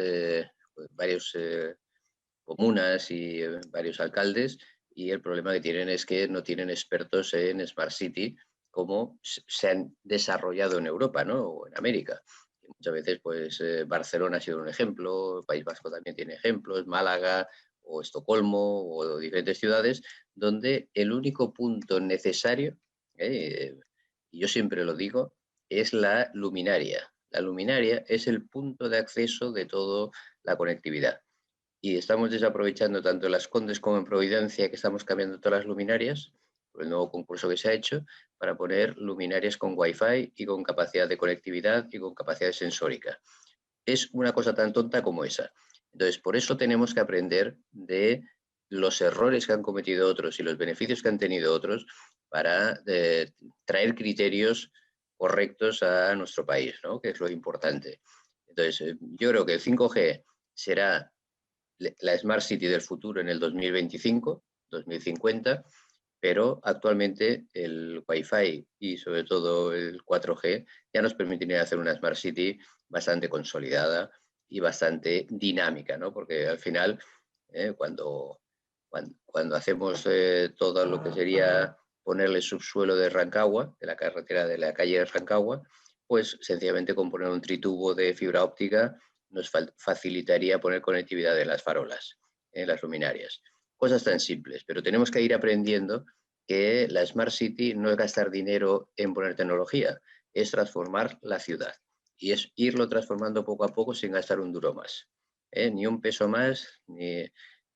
comunas y varios alcaldes, y el problema que tienen es que no tienen expertos en Smart City como se han desarrollado en Europa, ¿no? O en América. Y muchas veces, pues, Barcelona ha sido un ejemplo, el País Vasco también tiene ejemplos, Málaga o Estocolmo o diferentes ciudades, donde el único punto necesario, y yo siempre lo digo, es la luminaria. La luminaria es el punto de acceso de toda la conectividad. Y estamos desaprovechando tanto en Las Condes como en Providencia, que estamos cambiando todas las luminarias, por el nuevo concurso que se ha hecho, para poner luminarias con Wi-Fi y con capacidad de conectividad y con capacidad sensórica. Es una cosa tan tonta como esa. Entonces, por eso tenemos que aprender de los errores que han cometido otros y los beneficios que han tenido otros para traer criterios correctos a nuestro país, ¿no? Que es lo importante. Entonces, yo creo que el 5G será la Smart City del futuro en el 2025, 2050, pero actualmente el Wi-Fi y sobre todo el 4G ya nos permitiría hacer una Smart City bastante consolidada y bastante dinámica, ¿no? Porque al final, cuando hacemos todo lo que sería ponerle subsuelo de Rancagua, de la carretera de la calle de Rancagua, pues sencillamente con poner un tritubo de fibra óptica nos facilitaría poner conectividad en las farolas, en las luminarias. Cosas tan simples, pero tenemos que ir aprendiendo que la Smart City no es gastar dinero en poner tecnología, es transformar la ciudad. y es irlo transformando poco a poco sin gastar un duro más. Ni un peso más,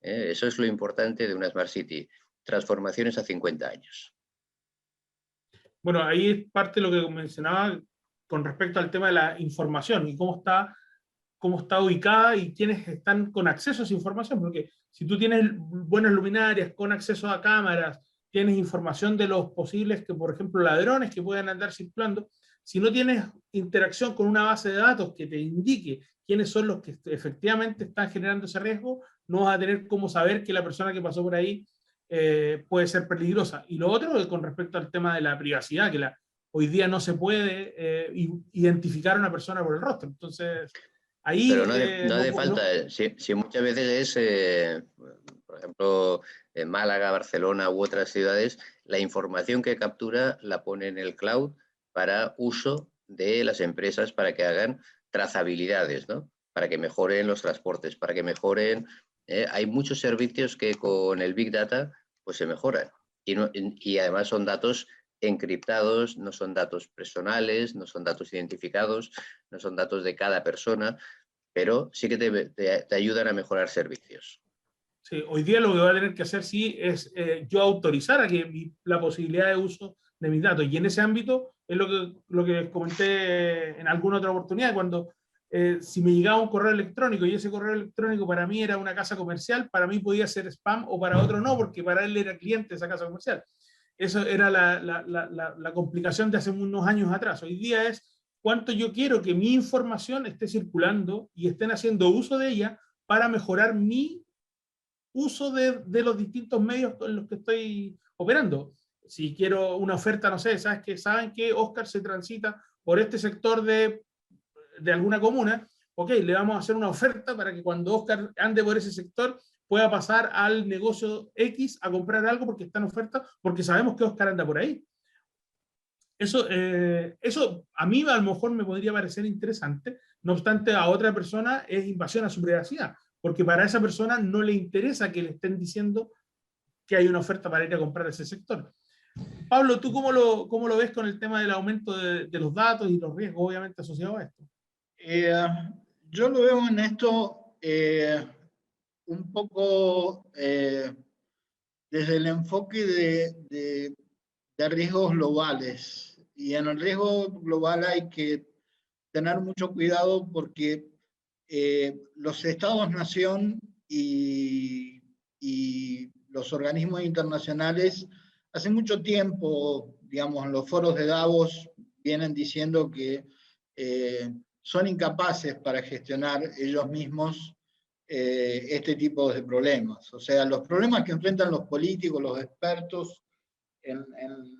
eso es lo importante de una Smart City, transformaciones a 50 años. Bueno, ahí es parte de lo que mencionaba con respecto al tema de la información y cómo está ubicada y quiénes están con acceso a esa información, porque si tú tienes buenas luminarias con acceso a cámaras, tienes información de los posibles, que por ejemplo ladrones que puedan andar circulando, si no tienes interacción con una base de datos que te indique quiénes son los que efectivamente están generando ese riesgo, no vas a tener cómo saber que la persona que pasó por ahí puede ser peligrosa. Y lo otro con respecto al tema de la privacidad, que hoy día no se puede identificar a una persona por el rostro. Entonces, ahí... Pero no hace falta, si muchas veces es, por ejemplo, en Málaga, Barcelona u otras ciudades, la información que captura la pone en el cloud para uso de las empresas para que hagan trazabilidades, ¿no? Para que mejoren los transportes, para que mejoren... hay muchos servicios que con el Big Data pues se mejoran. Y además son datos encriptados, no son datos personales, no son datos identificados, no son datos de cada persona, pero sí que te ayudan a mejorar servicios. Sí, hoy día lo que voy a tener que hacer sí es yo autorizar a que la posibilidad de uso de mis datos. Y en ese ámbito es lo que comenté en alguna otra oportunidad, cuando si me llegaba un correo electrónico y ese correo electrónico para mí era una casa comercial, para mí podía ser spam o para otro no, porque para él era cliente de esa casa comercial. Eso era la complicación de hace unos años atrás. Hoy día es cuánto yo quiero que mi información esté circulando y estén haciendo uso de ella para mejorar mi uso de los distintos medios en los que estoy operando. Si quiero una oferta, no sé, saben que Oscar se transita por este sector de alguna comuna, ok, le vamos a hacer una oferta para que cuando Oscar ande por ese sector pueda pasar al negocio X a comprar algo porque está en oferta, porque sabemos que Oscar anda por ahí. Eso a mí a lo mejor me podría parecer interesante, no obstante a otra persona es invasión a su privacidad, porque para esa persona no le interesa que le estén diciendo que hay una oferta para ir a comprar ese sector. Pablo, ¿tú cómo lo ves con el tema del aumento de los datos y los riesgos obviamente asociados a esto? Yo lo veo en esto un poco desde el enfoque de riesgos globales. Y en el riesgo global hay que tener mucho cuidado porque los estados-nación y los organismos internacionales hace mucho tiempo, digamos, en los foros de Davos vienen diciendo que son incapaces para gestionar ellos mismos este tipo de problemas. O sea, los problemas que enfrentan los políticos, los expertos en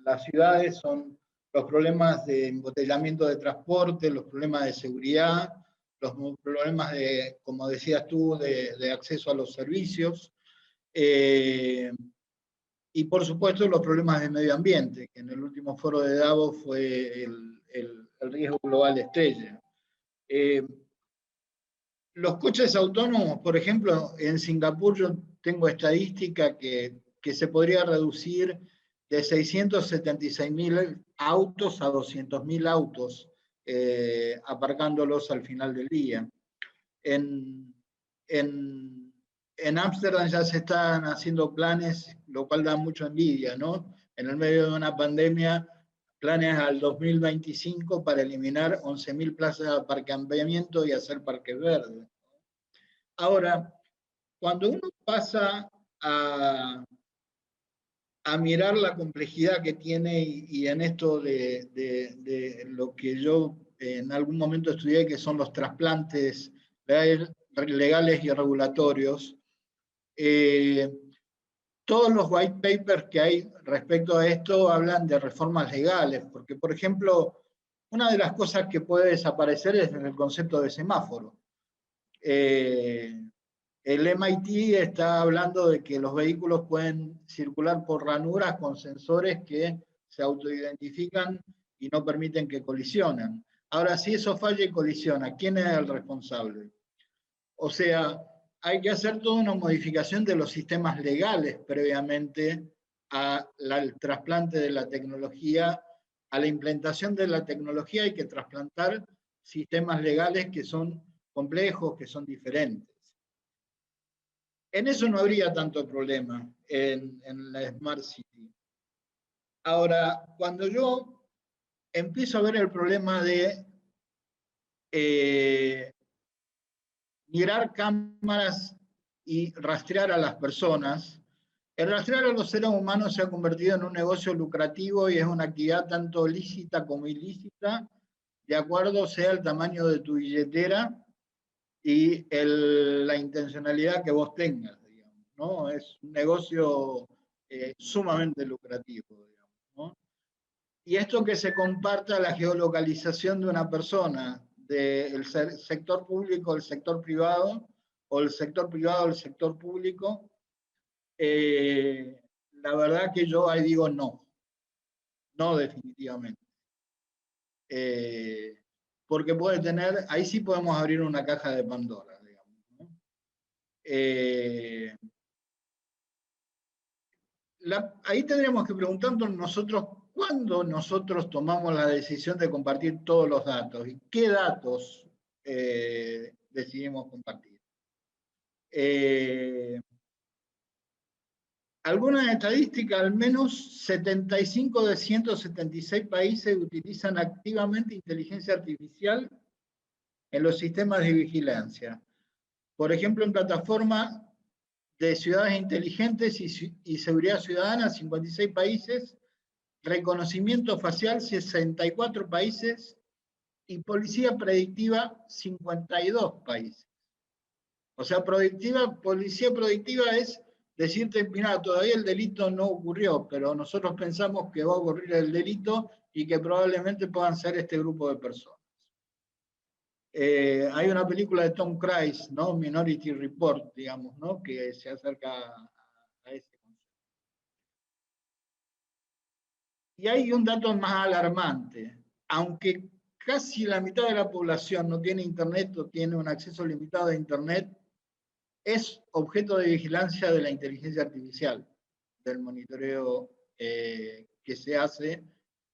las ciudades son los problemas de embotellamiento de transporte, los problemas de seguridad, los problemas de, como decías tú, de acceso a los servicios, y por supuesto los problemas de medio ambiente, que en el último foro de Davos fue el riesgo global estrella. Los coches autónomos, por ejemplo, en Singapur yo tengo estadística que se podría reducir de 676.000 autos a 200.000 autos, aparcándolos al final del día. En Ámsterdam ya se están haciendo planes, lo cual da mucha envidia, ¿no? En el medio de una pandemia, planes al 2025 para eliminar 11.000 plazas de aparcamiento y hacer parques verdes. Ahora, cuando uno pasa a mirar la complejidad que tiene y en esto de lo que yo en algún momento estudié, que son los trasplantes legales y regulatorios, todos los white papers que hay respecto a esto hablan de reformas legales, porque por ejemplo, una de las cosas que puede desaparecer es el concepto de semáforo. El MIT está hablando de que los vehículos pueden circular por ranuras con sensores que se autoidentifican y no permiten que colisionen. Ahora, si eso falla y colisiona, ¿quién es el responsable? O sea, hay que hacer toda una modificación de los sistemas legales previamente al trasplante de la tecnología. A la implementación de la tecnología hay que trasplantar sistemas legales que son complejos, que son diferentes. En eso no habría tanto problema en la Smart City. Ahora, cuando yo empiezo a ver el problema de mirar cámaras y rastrear a las personas, el rastrear a los seres humanos se ha convertido en un negocio lucrativo y es una actividad tanto lícita como ilícita, de acuerdo sea el tamaño de tu billetera y la intencionalidad que vos tengas, digamos, ¿no? Es un negocio sumamente lucrativo, digamos, ¿no? Y esto que se comparta la geolocalización de una persona, del sector público al sector privado, o el sector privado al sector público, la verdad que yo ahí digo no, no definitivamente. Porque puede tener, ahí sí podemos abrir una caja de Pandora, digamos, ¿no? Ahí tendríamos que preguntarnos nosotros cuándo nosotros tomamos la decisión de compartir todos los datos y qué datos decidimos compartir. Algunas estadísticas, al menos 75 de 176 países utilizan activamente inteligencia artificial en los sistemas de vigilancia. Por ejemplo, en plataformas de ciudades inteligentes y seguridad ciudadana, 56 países, reconocimiento facial, 64 países, y policía predictiva, 52 países. O sea, policía predictiva es decirte, mira, todavía el delito no ocurrió, pero nosotros pensamos que va a ocurrir el delito y que probablemente puedan ser este grupo de personas. Hay una película de Tom Cruise, ¿no? Minority Report, digamos, ¿no? Que se acerca a ese concepto. Y hay un dato más alarmante. Aunque casi la mitad de la población no tiene internet o tiene un acceso limitado a internet, es objeto de vigilancia de la inteligencia artificial, del monitoreo que se hace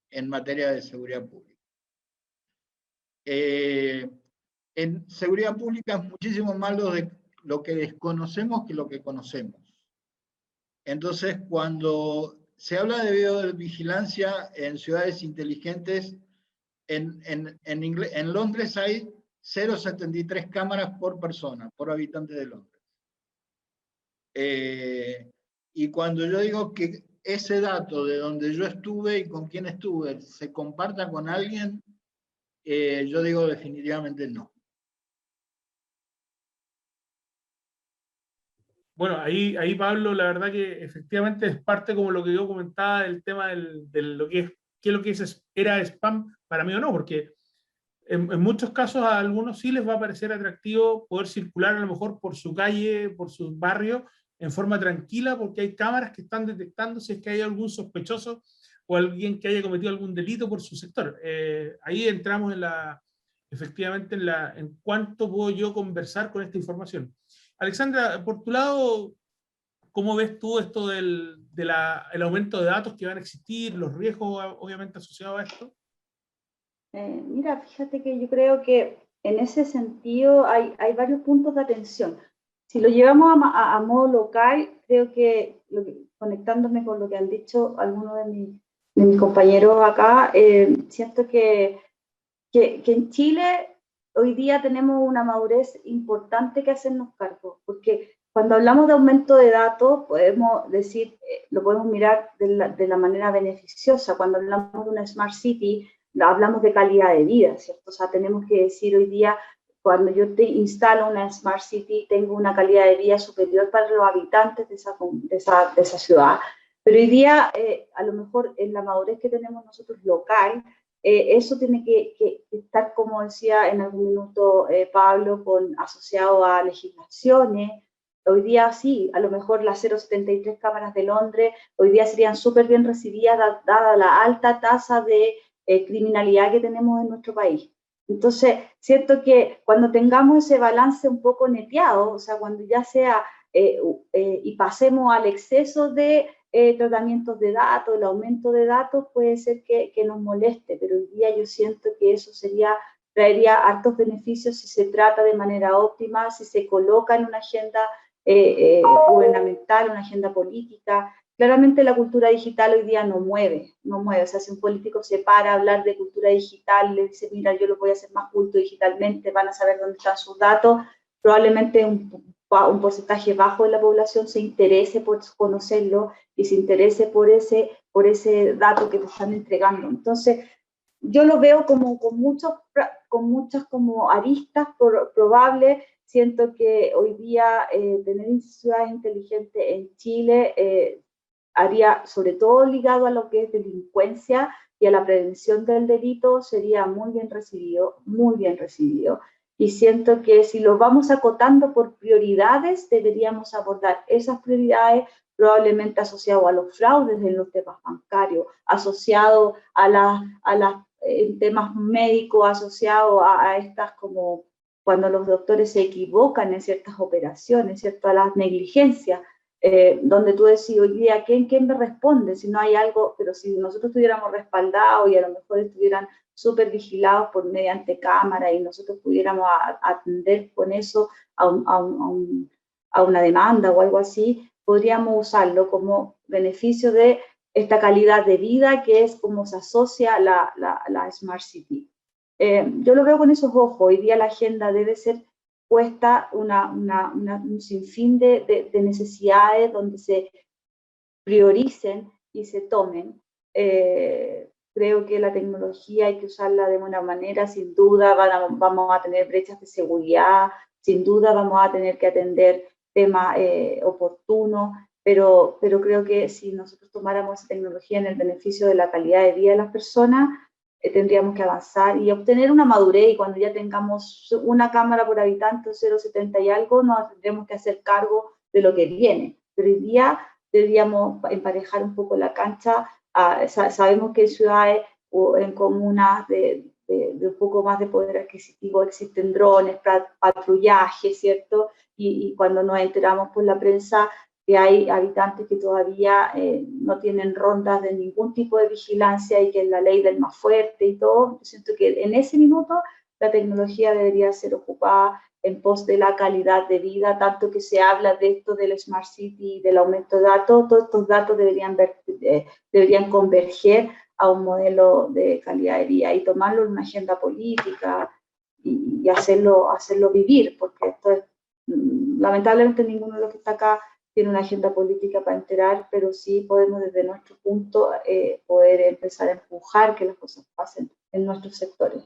en materia de seguridad pública. En seguridad pública es muchísimo más lo que desconocemos que lo que conocemos. Entonces, cuando se habla de videovigilancia en ciudades inteligentes, en Londres hay 0,73 cámaras por persona, por habitante de Londres. Y cuando yo digo que ese dato de donde yo estuve y con quién estuve se comparta con alguien, yo digo definitivamente no. Bueno, ahí Pablo, la verdad que efectivamente es parte como lo que yo comentaba del tema de lo que es, qué es lo que era spam para mí o no, porque en muchos casos a algunos sí les va a parecer atractivo poder circular a lo mejor por su calle, por su barrio, en forma tranquila, porque hay cámaras que están detectando si es que hay algún sospechoso o alguien que haya cometido algún delito por su sector. Ahí entramos efectivamente en cuánto puedo yo conversar con esta información. Alexandra, por tu lado, ¿cómo ves tú esto del aumento de datos que van a existir, los riesgos obviamente asociados a esto? Mira, fíjate que yo creo que en ese sentido hay varios puntos de atención. Si lo llevamos a modo local, creo que, conectándome con lo que han dicho algunos de mis compañeros acá, siento que en Chile hoy día tenemos una madurez importante que hacernos cargo, porque cuando hablamos de aumento de datos, podemos decir, lo podemos mirar de la manera beneficiosa. Cuando hablamos de una Smart City, hablamos de calidad de vida, ¿cierto? O sea, tenemos que decir hoy día, cuando yo te instalo una Smart City, tengo una calidad de vida superior para los habitantes de esa ciudad. Pero hoy día, a lo mejor en la madurez que tenemos nosotros local, eso tiene que estar, como decía en algún minuto Pablo, asociado a legislaciones. Hoy día sí, a lo mejor las 0,73 cámaras de Londres hoy día serían súper bien recibidas dada la alta tasa de criminalidad que tenemos en nuestro país. Entonces, siento que cuando tengamos ese balance un poco neteado, o sea, cuando ya sea y pasemos al exceso de tratamientos de datos, el aumento de datos puede ser que nos moleste, pero hoy día yo siento que eso sería traería hartos beneficios si se trata de manera óptima, si se coloca en una agenda gubernamental, una agenda política. Claramente la cultura digital hoy día no mueve, o sea, si un político se para a hablar de cultura digital, le dice, mira, yo lo voy a hacer más culto digitalmente, van a saber dónde están sus datos, probablemente un porcentaje bajo de la población se interese por conocerlo y se interese por ese dato que te están entregando. Entonces, yo lo veo como con muchas como aristas probables. Siento que hoy día tener ciudades inteligentes en Chile haría, sobre todo ligado a lo que es delincuencia y a la prevención del delito, sería muy bien recibido, muy bien recibido. Y siento que si lo vamos acotando por prioridades, deberíamos abordar esas prioridades probablemente asociado a los fraudes en los temas bancarios, asociado en temas médicos, asociado a estas como cuando los doctores se equivocan en ciertas operaciones, ¿cierto? A las negligencias, donde tú decís, hoy día, ¿quién me responde? Si no hay algo, pero si nosotros estuviéramos respaldados y a lo mejor estuvieran súper vigilados mediante cámara y nosotros pudiéramos atender con eso a una demanda o algo así, podríamos usarlo como beneficio de esta calidad de vida que es como se asocia la Smart City. Yo lo veo con esos ojos. Hoy día la agenda debe ser puesta un sinfín de necesidades donde se prioricen y se tomen. Creo que la tecnología hay que usarla de buena manera, sin duda vamos a tener brechas de seguridad, sin duda vamos a tener que atender temas oportunos, pero creo que si nosotros tomáramos esa tecnología en el beneficio de la calidad de vida de las personas, tendríamos que avanzar y obtener una madurez, y cuando ya tengamos una cámara por habitante, 0,70 y algo, nos tendremos que hacer cargo de lo que viene. Pero hoy día deberíamos emparejar un poco la cancha. Sabemos que en ciudades o en comunas de un poco más de poder adquisitivo existen drones, patrullaje, ¿cierto? Y cuando nos enteramos por la prensa que hay habitantes que todavía no tienen rondas de ningún tipo de vigilancia y que es la ley del más fuerte y todo, yo siento que en ese minuto la tecnología debería ser ocupada en pos de la calidad de vida, tanto que se habla de esto del Smart City y del aumento de datos, todos estos datos deberían converger a un modelo de calidad de vida y tomarlo en una agenda política y hacerlo vivir, porque esto es, lamentablemente ninguno de los que está acá tiene una agenda política para enterar, pero sí podemos desde nuestro punto poder empezar a empujar que las cosas pasen en nuestros sectores.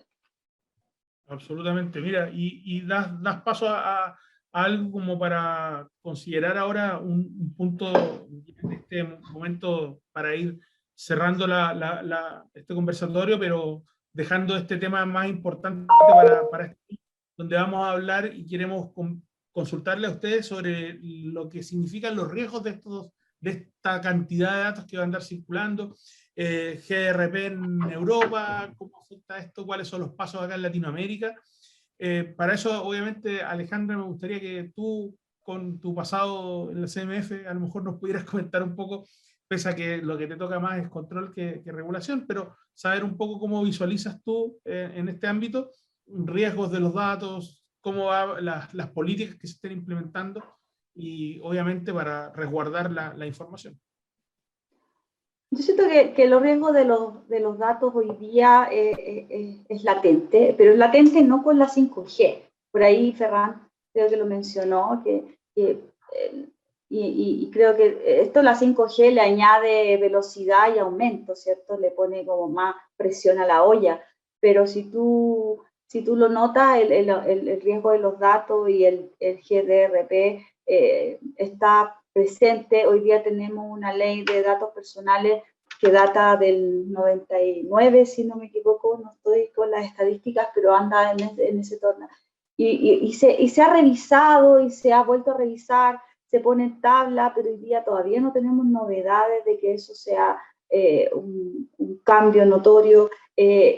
Absolutamente, mira, y das paso a algo como para considerar ahora un punto en este momento para ir cerrando este conversatorio, pero dejando este tema más importante para este, donde vamos a hablar y queremos consultarle a ustedes sobre lo que significan los riesgos de esta cantidad de datos que van a andar circulando, GDRP en Europa, cómo afecta esto, cuáles son los pasos acá en Latinoamérica. Para eso, obviamente, Alejandra, me gustaría que tú, con tu pasado en la CMF, a lo mejor nos pudieras comentar un poco, pese a que lo que te toca más es control que regulación, pero saber un poco cómo visualizas tú en este ámbito riesgos de los datos, cómo van las políticas que se estén implementando y obviamente para resguardar la información. Yo siento que los riesgos de los datos hoy día es latente, pero es latente no con la 5G. Por ahí Ferran creo que lo mencionó, y creo que esto la 5G le añade velocidad y aumento, ¿cierto? Le pone como más presión a la olla, pero si tú lo notas, el riesgo de los datos y el GDRP está presente. Hoy día tenemos una ley de datos personales que data del 99, si no me equivoco, no estoy con las estadísticas, pero anda en ese torno. Y se ha revisado y se ha vuelto a revisar, se pone en tabla, pero hoy día todavía no tenemos novedades de que eso sea un cambio notorio.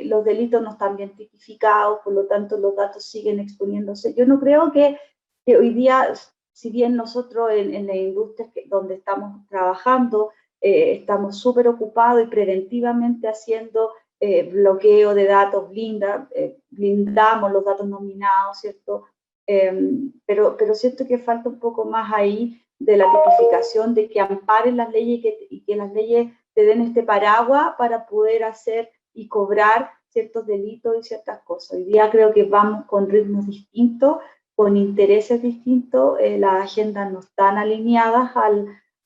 Los delitos no están bien tipificados, por lo tanto los datos siguen exponiéndose. Yo no creo que hoy día, si bien nosotros en la industria donde estamos trabajando, estamos súper ocupados y preventivamente haciendo bloqueo de datos, blindamos los datos nominados, ¿cierto? Pero siento que falta un poco más ahí de la tipificación, de que amparen las leyes y que las leyes te den este paraguas para poder hacer y cobrar ciertos delitos y ciertas cosas. Hoy día creo que vamos con ritmos distintos, con intereses distintos, las agendas no están alineadas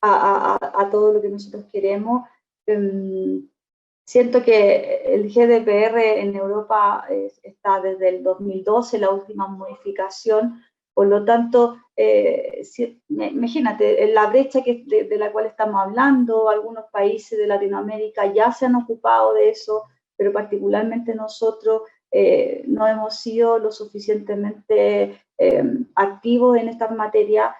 a todo lo que nosotros queremos. Siento que el GDPR en Europa está desde el 2012, la última modificación, por lo tanto, imagínate, la brecha de la cual estamos hablando, algunos países de Latinoamérica ya se han ocupado de eso, pero particularmente nosotros no hemos sido lo suficientemente activos en esta materia.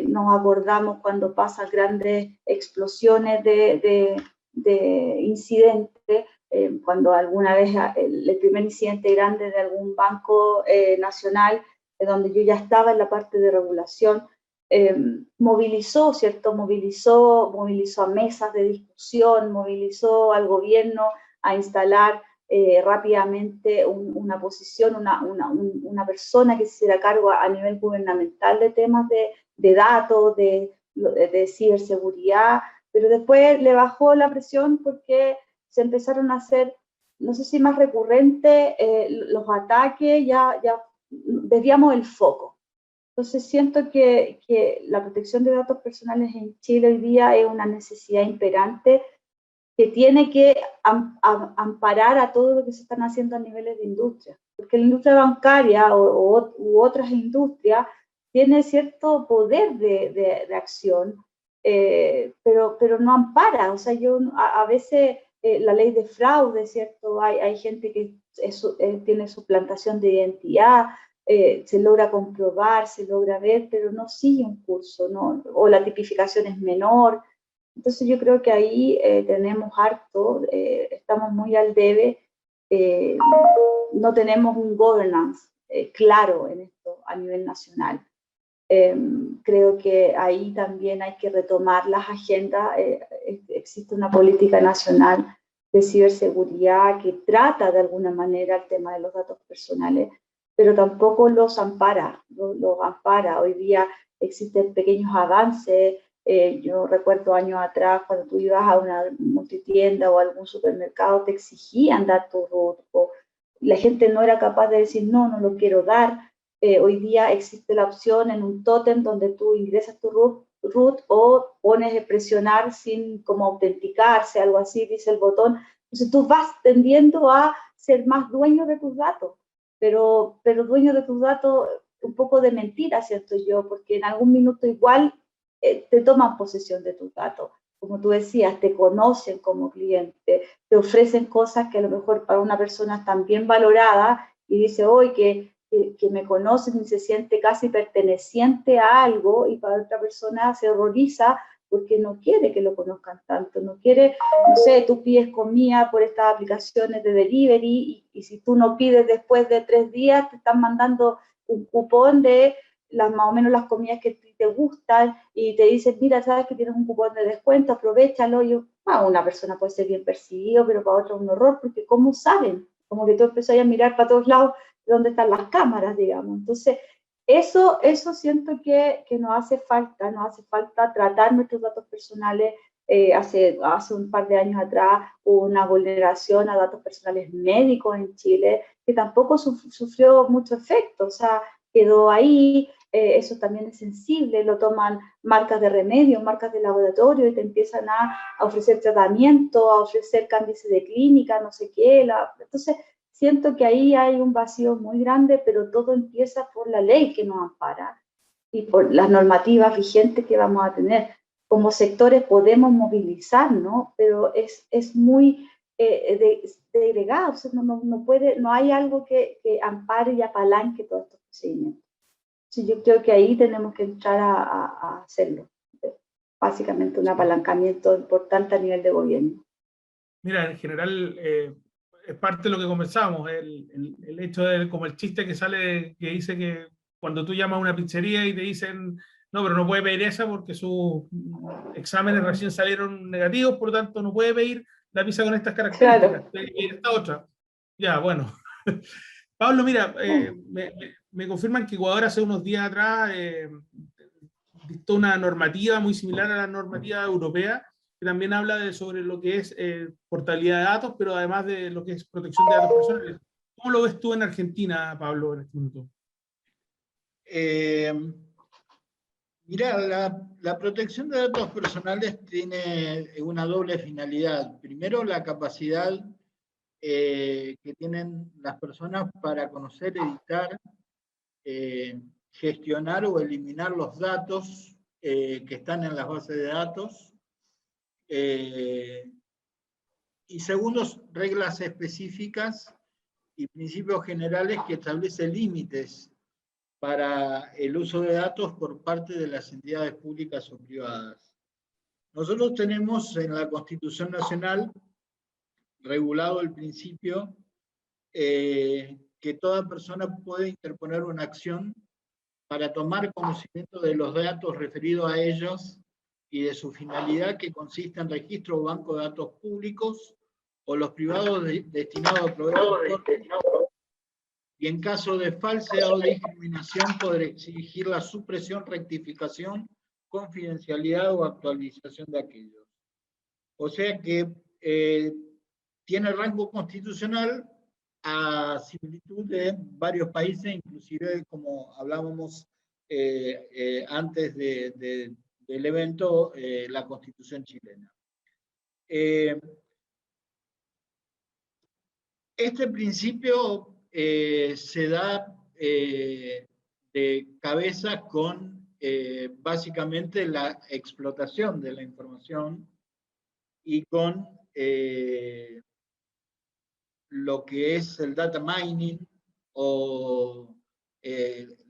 Nos acordamos cuando pasan grandes explosiones de incidentes, cuando alguna vez el primer incidente grande de algún banco nacional, donde yo ya estaba en la parte de regulación, movilizó, ¿cierto? Movilizó a mesas de discusión, movilizó al gobierno a instalar rápidamente una posición, una persona que se hiciera cargo a nivel gubernamental de temas de datos, de ciberseguridad, pero después le bajó la presión porque se empezaron a hacer, no sé si más recurrentes, los ataques, ya desviamos el foco. Entonces siento que la protección de datos personales en Chile hoy día es una necesidad imperante que tiene que amparar a todo lo que se están haciendo a niveles de industria, porque la industria bancaria u otras industrias tiene cierto poder de acción, pero no ampara. O sea, yo a veces la ley de fraude, ¿cierto? Hay gente que tiene suplantación de identidad, se logra comprobar, se logra ver, pero no sigue un curso, ¿no? O la tipificación es menor. Entonces yo creo que ahí tenemos harto, estamos muy al debe, no tenemos un governance claro en esto a nivel nacional. Creo que ahí también hay que retomar las agendas. Existe una política nacional de ciberseguridad que trata de alguna manera el tema de los datos personales, pero tampoco los ampara. Hoy día existen pequeños avances. Yo recuerdo años atrás, cuando tú ibas a una multitienda o a algún supermercado, te exigían dar tu root, o la gente no era capaz de decir, no lo quiero dar. Hoy día existe la opción en un tótem donde tú ingresas tu root o pones presionar sin como autenticarse, algo así, dice el botón. Entonces tú vas tendiendo a ser más dueño de tus datos, pero dueño de tus datos un poco de mentira, siento yo, porque en algún minuto igual te toman posesión de tus datos. Como tú decías, te conocen como cliente, te ofrecen cosas que a lo mejor para una persona están bien valoradas y dice, hoy que me conocen y se siente casi perteneciente a algo, y para otra persona se horroriza porque no quiere que lo conozcan tanto, no quiere, no sé, tú pides comida por estas aplicaciones de delivery y si tú no pides después de 3 días, te están mandando un cupón de más o menos las comidas que te gustan y te dicen, mira, sabes que tienes un cupón de descuento, aprovechalo. Y una persona puede ser bien percibido, pero para otra un horror, porque ¿cómo saben? Como que tú empezás a mirar para todos lados dónde están las cámaras, digamos. Entonces, eso siento que nos hace falta tratar nuestros datos personales. Hace un par de años atrás hubo una vulneración a datos personales médicos en Chile que tampoco sufrió mucho efecto, o sea, quedó ahí. Eso también es sensible, lo toman marcas de remedio, marcas de laboratorio y te empiezan a ofrecer tratamiento, a ofrecer cambios de clínica, no sé qué. Entonces, siento que ahí hay un vacío muy grande, pero todo empieza por la ley que nos ampara y por las normativas vigentes que vamos a tener. Como sectores podemos movilizar, ¿no? Pero es muy degradado, o sea, no hay algo que ampare y apalanque todos estos procedimientos. Entonces, yo creo que ahí tenemos que entrar a hacerlo. Básicamente un apalancamiento importante a nivel de gobierno. Mira, en general es parte de lo que conversábamos, el hecho de, como el chiste que sale, que dice que cuando tú llamas a una pizzería y te dicen, no, pero no puede pedir esa porque sus exámenes recién salieron negativos, por lo tanto no puede pedir la pizza con estas características. Claro. Esta otra. Ya, bueno. Pablo, mira, me confirman que Ecuador hace unos días atrás dictó una normativa muy similar a la normativa europea, que también habla sobre lo que es portabilidad de datos, pero además de lo que es protección de datos personales. ¿Cómo lo ves tú en Argentina, Pablo, en este momento? Mirá, la protección de datos personales tiene una doble finalidad. Primero, la capacidad que tienen las personas para conocer, editar, gestionar o eliminar los datos que están en las bases de datos. Y segundo, reglas específicas y principios generales que establecen límites para el uso de datos por parte de las entidades públicas o privadas. Nosotros tenemos en la Constitución Nacional regulado el principio que toda persona puede interponer una acción para tomar conocimiento de los datos referidos a ellos y de su finalidad, que consiste en registro o banco de datos públicos o los privados destinados a proveer, y en caso de falsedad o discriminación poder exigir la supresión, rectificación, confidencialidad o actualización de aquellos. O sea que tiene rango constitucional a similitud de varios países, inclusive como hablábamos antes del evento, la Constitución chilena. Este principio se da de cabeza con básicamente la explotación de la información y con lo que es el data mining o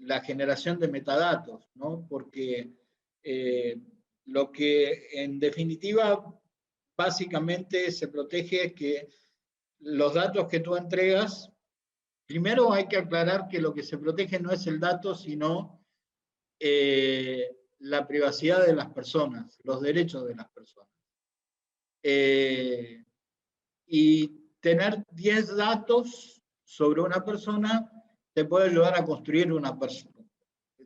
la generación de metadatos, ¿no? Porque lo que en definitiva básicamente se protege es que los datos que tú entregas, primero hay que aclarar que lo que se protege no es el dato, sino la privacidad de las personas, los derechos de las personas. Y tener 10 datos sobre una persona te puede ayudar a construir una persona,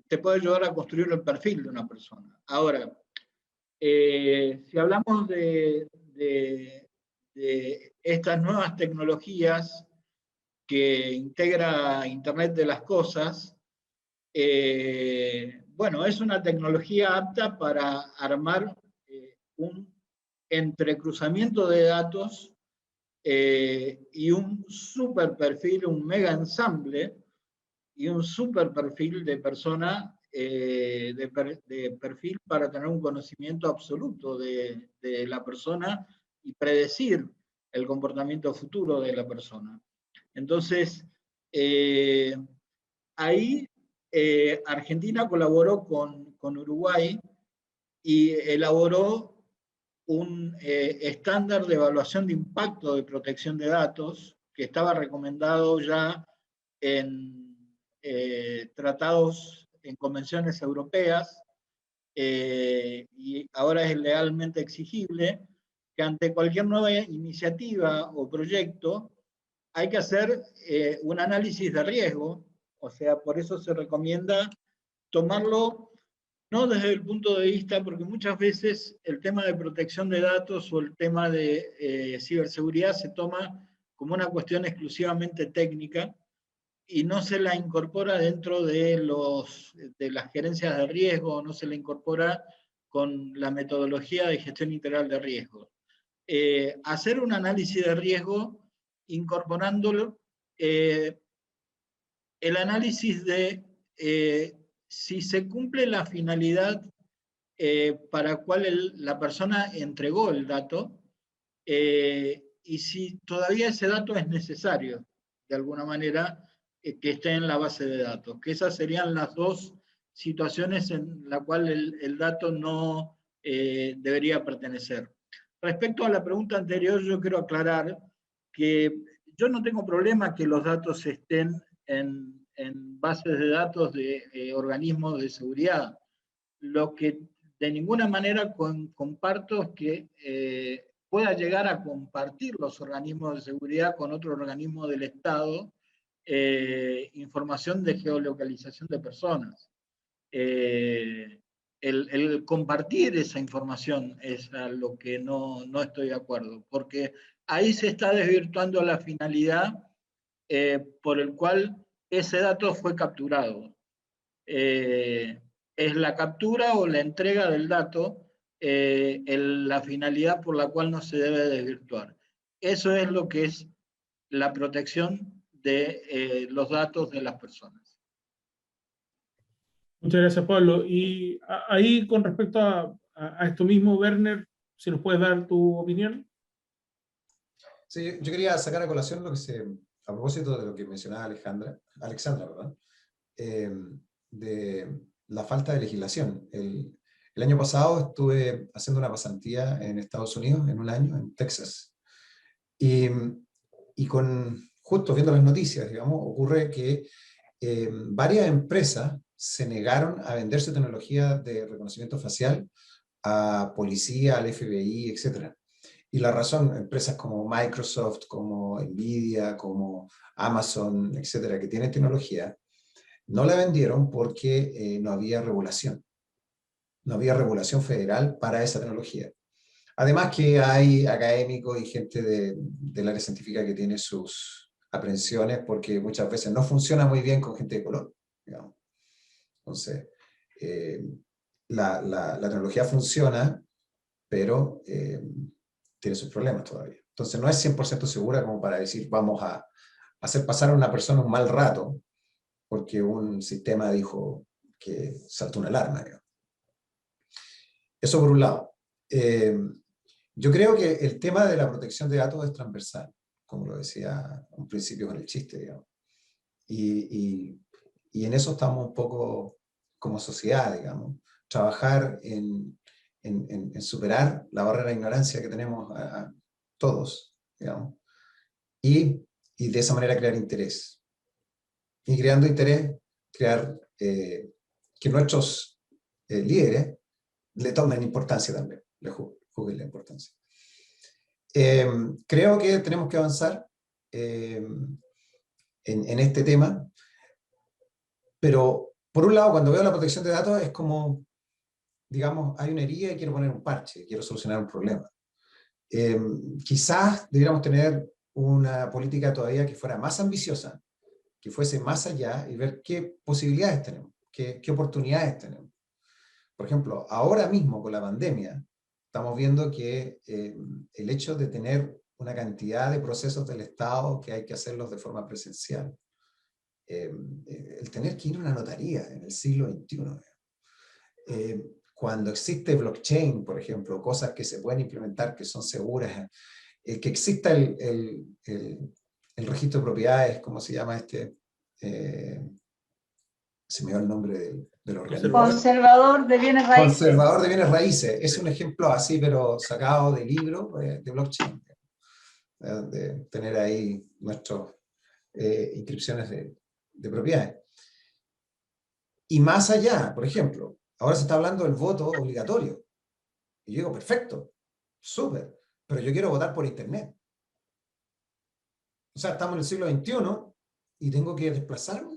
te puede ayudar a construir el perfil de una persona. Ahora, si hablamos de estas nuevas tecnologías que integra Internet de las Cosas, bueno, es una tecnología apta para armar un entrecruzamiento de datos y un super perfil, un mega ensamble y un super perfil de persona, de perfil para tener un conocimiento absoluto de la persona y predecir el comportamiento futuro de la persona. Entonces, ahí Argentina colaboró con Uruguay y elaboró un estándar de evaluación de impacto de protección de datos que estaba recomendado ya en tratados, en convenciones europeas, y ahora es legalmente exigible que ante cualquier nueva iniciativa o proyecto hay que hacer un análisis de riesgo, o sea, por eso se recomienda tomarlo no desde el punto de vista, porque muchas veces el tema de protección de datos o el tema de ciberseguridad se toma como una cuestión exclusivamente técnica y no se la incorpora dentro de las gerencias de riesgo, no se la incorpora con la metodología de gestión integral de riesgos. Hacer un análisis de riesgo incorporándolo, el análisis de si se cumple la finalidad para cual la persona entregó el dato, y si todavía ese dato es necesario, de alguna manera, que esté en la base de datos, que esas serían las dos situaciones en las cuales el dato no debería pertenecer. Respecto a la pregunta anterior, yo quiero aclarar que yo no tengo problema que los datos estén en bases de datos de organismos de seguridad. Lo que de ninguna manera comparto es que pueda llegar a compartir los organismos de seguridad con otro organismo del Estado información de geolocalización de personas. El compartir esa información es a lo que no estoy de acuerdo, porque ahí se está desvirtuando la finalidad por el cual ese dato fue capturado. Es la captura o la entrega del dato la finalidad por la cual no se debe desvirtuar. Eso es lo que es la protección de los datos de las personas. Muchas gracias, Pablo. Y ahí, con respecto a esto mismo, Werner, si nos puedes dar tu opinión. Sí, yo quería sacar a colación a propósito de lo que mencionaba Alexandra, perdón, de la falta de legislación. El año pasado estuve haciendo una pasantía en Estados Unidos, en un año, en Texas, y justo viendo las noticias, digamos, ocurre que varias empresas se negaron a vender su tecnología de reconocimiento facial a policía, al FBI, etc. Y la razón, empresas como Microsoft, como Nvidia, como Amazon, etcétera, que tienen tecnología, no la vendieron porque no había regulación. No había regulación federal para esa tecnología. Además que hay académicos y gente del área científica que tiene sus aprensiones porque muchas veces no funciona muy bien con gente de color, digamos. Entonces, la tecnología funciona, pero tiene sus problemas todavía. Entonces no es 100% segura como para decir vamos a hacer pasar a una persona un mal rato porque un sistema dijo que saltó una alarma, digamos. Eso por un lado. Yo creo que el tema de la protección de datos es transversal, como lo decía a un principio con el chiste, digamos. Y en eso estamos un poco como sociedad, digamos. Trabajar en superar la barrera de ignorancia que tenemos a todos, digamos. Y de esa manera crear interés. Y creando interés, crear que nuestros líderes le tomen importancia también, le juzguen la importancia. Creo que tenemos que avanzar en este tema, pero por un lado, cuando veo la protección de datos, es como, digamos, hay una herida y quiero poner un parche, quiero solucionar un problema. Quizás debiéramos tener una política todavía que fuera más ambiciosa, que fuese más allá y ver qué posibilidades tenemos, qué oportunidades tenemos. Por ejemplo, ahora mismo con la pandemia, estamos viendo que el hecho de tener una cantidad de procesos del Estado que hay que hacerlos de forma presencial, el tener que ir a una notaría en el siglo XXI, cuando existe blockchain, por ejemplo, cosas que se pueden implementar que son seguras, que exista el registro de propiedades, ¿cómo se llama este? Se me dio el nombre del organismo. Conservador de bienes raíces. Conservador de bienes raíces. Es un ejemplo así, pero sacado de libro de blockchain. De tener ahí nuestras inscripciones de propiedades. Y más allá, por ejemplo, ahora se está hablando del voto obligatorio. Y yo digo, perfecto, súper, pero yo quiero votar por internet. O sea, estamos en el siglo XXI y tengo que desplazarme.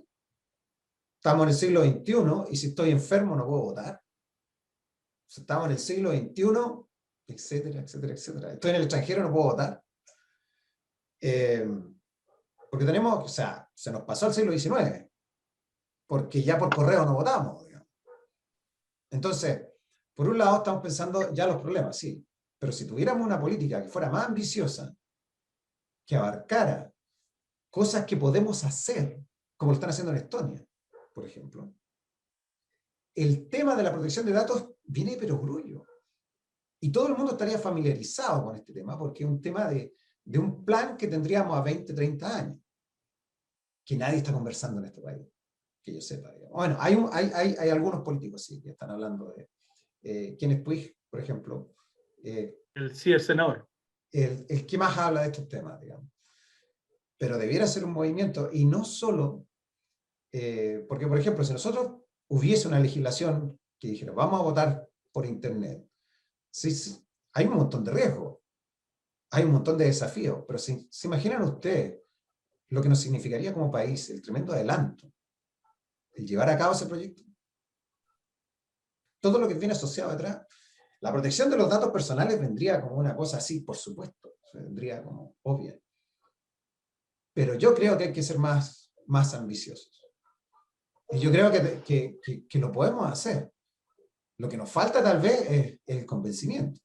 Estamos en el siglo XXI y si estoy enfermo no puedo votar. Estamos en el siglo XXI, etcétera, etcétera, etcétera. Estoy en el extranjero, no puedo votar. Porque tenemos, o sea, se nos pasó el siglo XIX, porque ya por correo no votamos, digamos. Entonces, por un lado estamos pensando ya los problemas, sí, pero si tuviéramos una política que fuera más ambiciosa, que abarcara cosas que podemos hacer, como lo están haciendo en Estonia, por ejemplo, el tema de la protección de datos viene pero grullo. Y todo el mundo estaría familiarizado con este tema, porque es un tema de un plan que tendríamos a 20, 30 años, que nadie está conversando en este país, que yo sepa. Digamos. Bueno, hay algunos políticos, sí, que están hablando de Kenneth Puig, por ejemplo. El senador. El que más habla de estos temas, digamos. Pero debiera ser un movimiento, y no solo, porque, por ejemplo, si nosotros hubiese una legislación que dijera, vamos a votar por internet, sí, hay un montón de riesgos. hay un montón de desafíos, pero ¿se imaginan ustedes lo que nos significaría como país el tremendo adelanto, el llevar a cabo ese proyecto? Todo lo que viene asociado atrás. La protección de los datos personales vendría como una cosa así, por supuesto, vendría como obvia. Pero yo creo que hay que ser más ambiciosos. Y yo creo que lo podemos hacer. Lo que nos falta tal vez es el convencimiento.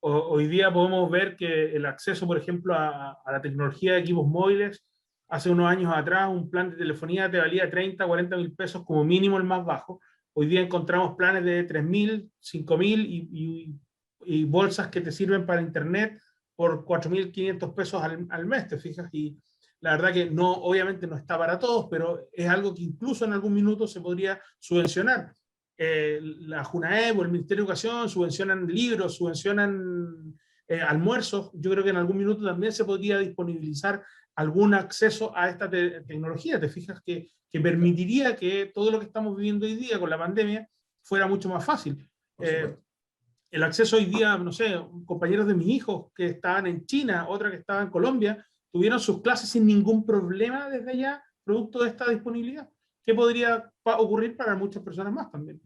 Hoy día podemos ver que el acceso, por ejemplo, a la tecnología de equipos móviles, hace unos años atrás un plan de telefonía te valía 30, 40 mil pesos como mínimo el más bajo. Hoy día encontramos planes de 3.000, 5.000 y bolsas que te sirven para internet por 4.500 pesos al mes, ¿te fijas? Y la verdad que no, obviamente no está para todos, pero es algo que incluso en algún minuto se podría subvencionar. La JUNAEP o el Ministerio de Educación subvencionan libros, subvencionan almuerzos. Yo creo que en algún minuto también se podría disponibilizar algún acceso a esta tecnología. Te fijas que permitiría que todo lo que estamos viviendo hoy día con la pandemia fuera mucho más fácil. El acceso hoy día, no sé, compañeros de mis hijos que estaban en China, otra que estaba en Colombia, tuvieron sus clases sin ningún problema desde allá, producto de esta disponibilidad. ¿Qué podría ocurrir para muchas personas más también?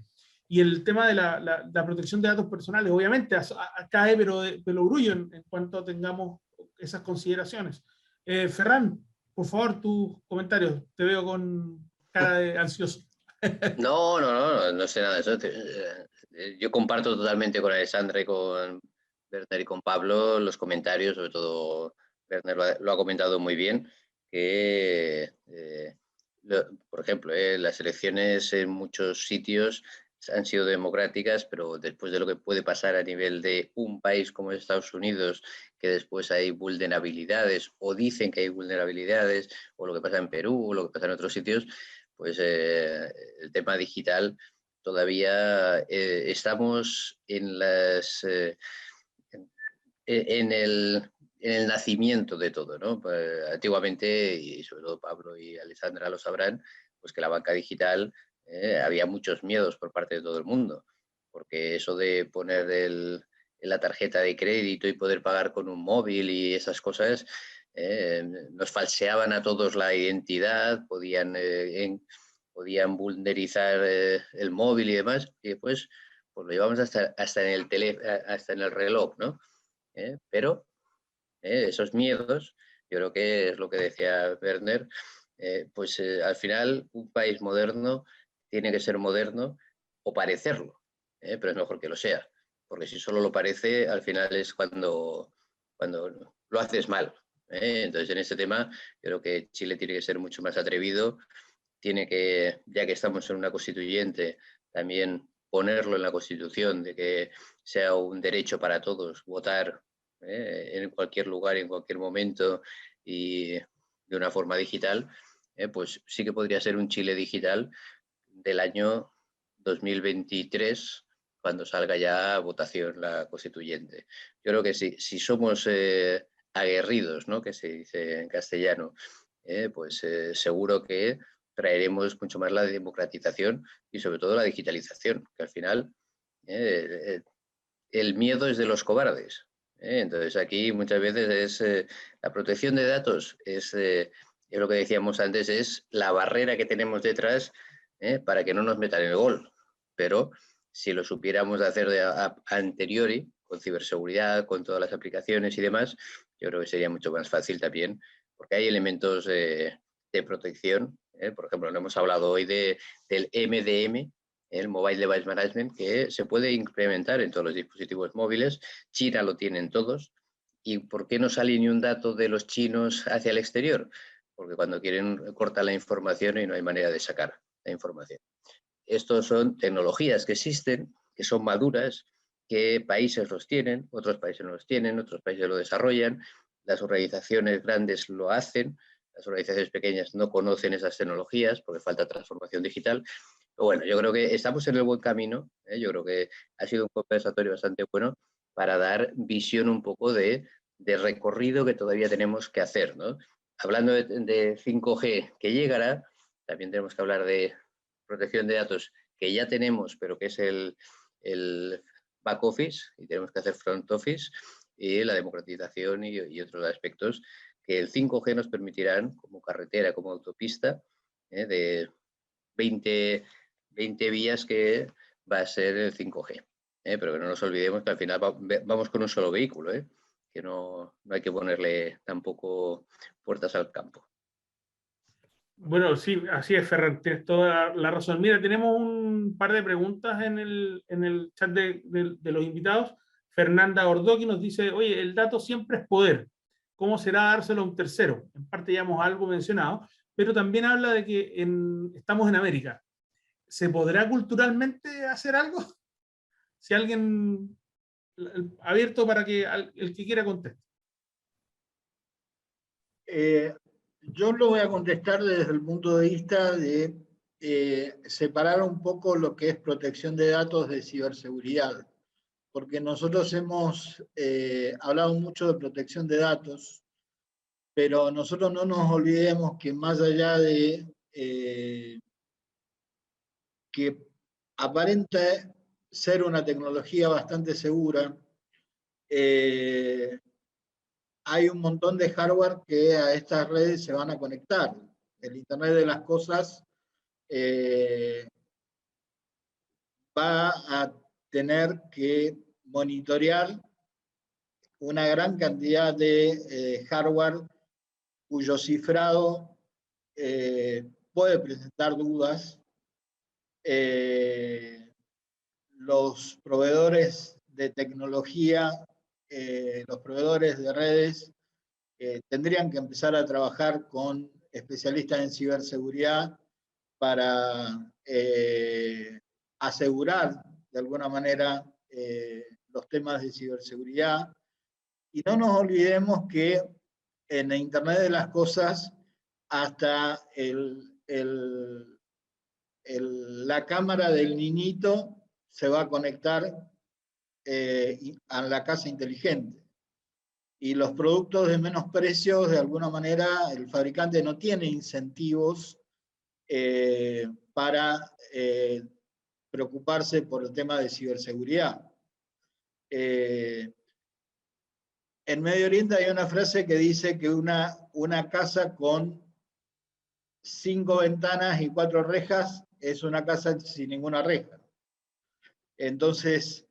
Y el tema de la protección de datos personales, obviamente, cae pero de perogrullo en cuanto tengamos esas consideraciones. Ferran, por favor, tus comentarios. Te veo con cara de ansioso. No sé nada de eso. Yo comparto totalmente con Alessandra y con Werner y con Pablo los comentarios, sobre todo Werner lo ha comentado muy bien, que, por ejemplo, las elecciones en muchos sitios han sido democráticas, pero después de lo que puede pasar a nivel de un país como Estados Unidos, que después hay vulnerabilidades o dicen que hay vulnerabilidades, o lo que pasa en Perú o lo que pasa en otros sitios, pues el tema digital todavía estamos en el nacimiento de todo, ¿no? Antiguamente, y sobre todo Pablo y Alessandra lo sabrán, pues que la banca digital había muchos miedos por parte de todo el mundo, porque eso de poner la tarjeta de crédito y poder pagar con un móvil y esas cosas, nos falseaban a todos la identidad, podían vulnerizar el móvil y demás, y después pues lo llevamos hasta en el reloj, ¿no? Pero esos miedos, yo creo que es lo que decía Werner, pues al final un país moderno tiene que ser moderno o parecerlo, pero es mejor que lo sea, porque si solo lo parece, al final es cuando lo haces mal. Entonces, en este tema, creo que Chile tiene que ser mucho más atrevido, tiene que, ya que estamos en una constituyente, también ponerlo en la Constitución, de que sea un derecho para todos votar en cualquier lugar, en cualquier momento y de una forma digital, pues sí que podría ser un Chile digital del año 2023, cuando salga ya a votación la constituyente. Yo creo que si somos aguerridos, ¿no?, que se dice en castellano, pues seguro que traeremos mucho más la democratización y sobre todo la digitalización, que al final el miedo es de los cobardes. Entonces aquí muchas veces es la protección de datos, es lo que decíamos antes, es la barrera que tenemos detrás para que no nos metan el gol. Pero si lo supiéramos hacer a anteriori, con ciberseguridad, con todas las aplicaciones y demás, yo creo que sería mucho más fácil también, porque hay elementos de protección. Por ejemplo, no hemos hablado hoy del MDM, el Mobile Device Management, que se puede implementar en todos los dispositivos móviles. China lo tienen todos. ¿Y por qué no sale ni un dato de los chinos hacia el exterior? Porque cuando quieren cortar la información y no hay manera de sacar la información. Estos son tecnologías que existen, que son maduras, que países los tienen, otros países no los tienen, otros países lo desarrollan, las organizaciones grandes lo hacen, las organizaciones pequeñas no conocen esas tecnologías porque falta transformación digital. Pero bueno, yo creo que estamos en el buen camino, yo creo que ha sido un conversatorio bastante bueno para dar visión un poco de recorrido que todavía tenemos que hacer, ¿no? Hablando de 5G que llegará, también tenemos que hablar de protección de datos que ya tenemos, pero que es back office y tenemos que hacer front office, y la democratización y otros aspectos que el 5G nos permitirán, como carretera, como autopista, de 20 vías que va a ser el 5G. Pero que no nos olvidemos que al final vamos con un solo vehículo, que no hay que ponerle tampoco puertas al campo. Bueno, sí, así es, Ferran, tienes toda la razón. Mira, tenemos un par de preguntas en el chat de los invitados. Fernanda Ordoqui nos dice, oye, el dato siempre es poder. ¿Cómo será dárselo a un tercero? En parte ya hemos algo mencionado, pero también habla de que estamos en América. ¿Se podrá culturalmente hacer algo? Si alguien, abierto para que el que quiera conteste. Yo lo voy a contestar desde el punto de vista de separar un poco lo que es protección de datos de ciberseguridad, porque nosotros hemos hablado mucho de protección de datos, pero nosotros no nos olvidemos que más allá de que aparenta ser una tecnología bastante segura, hay un montón de hardware que a estas redes se van a conectar. El Internet de las Cosas va a tener que monitorear una gran cantidad de hardware cuyo cifrado puede presentar dudas. Los proveedores de tecnología, los proveedores de redes, tendrían que empezar a trabajar con especialistas en ciberseguridad para asegurar de alguna manera los temas de ciberseguridad. Y no nos olvidemos que en el Internet de las Cosas hasta la cámara del niñito se va a conectar a la casa inteligente. Y los productos de menos precios, de alguna manera, el fabricante no tiene incentivos para preocuparse por el tema de ciberseguridad. En Medio Oriente hay una frase que dice que una casa con 5 ventanas y 4 rejas es una casa sin ninguna reja. Entonces,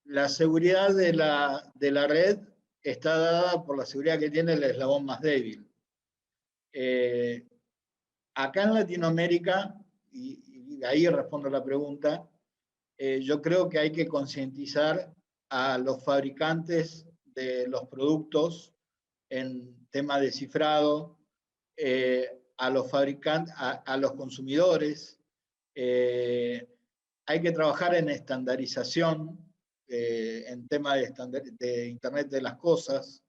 la seguridad de la red está dada por la seguridad que tiene el eslabón más débil. Acá en Latinoamérica, y ahí respondo la pregunta, yo creo que hay que concientizar a los fabricantes de los productos en tema de cifrado, a los fabricantes, a los consumidores. Hay que trabajar en estandarización, en tema de Internet de las Cosas,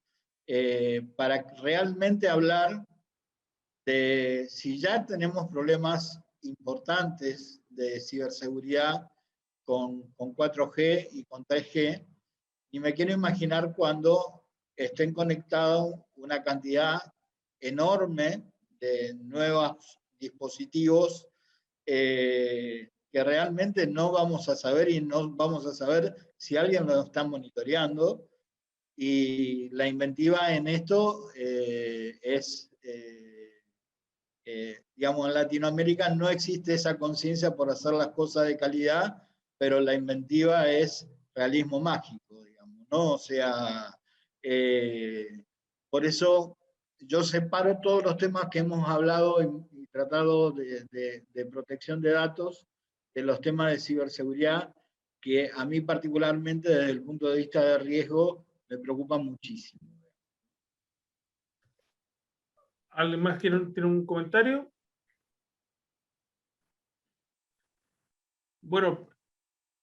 para realmente hablar de si ya tenemos problemas importantes de ciberseguridad con 4G y con 3G, y me quiero imaginar cuando estén conectados una cantidad enorme de nuevos dispositivos que realmente no vamos a saber, y no vamos a saber si alguien lo está monitoreando. Y la inventiva en esto es, digamos, en Latinoamérica no existe esa conciencia por hacer las cosas de calidad, pero la inventiva es realismo mágico, digamos, ¿no? O sea, por eso yo separo todos los temas que hemos hablado y tratado de protección de datos de los temas de ciberseguridad, que a mí particularmente desde el punto de vista de riesgo me preocupan muchísimo. ¿Alguien más tiene un comentario? Bueno,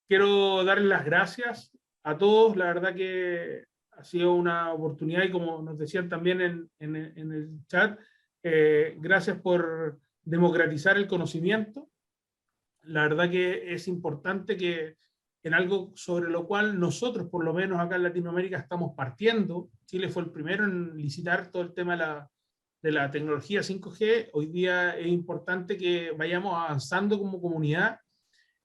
quiero darles las gracias a todos. La verdad que ha sido una oportunidad, y como nos decían también en el chat, gracias por democratizar el conocimiento. La verdad que es importante que en algo sobre lo cual nosotros, por lo menos acá en Latinoamérica, estamos partiendo. Chile fue el primero en licitar todo el tema de la tecnología 5G. Hoy día es importante que vayamos avanzando como comunidad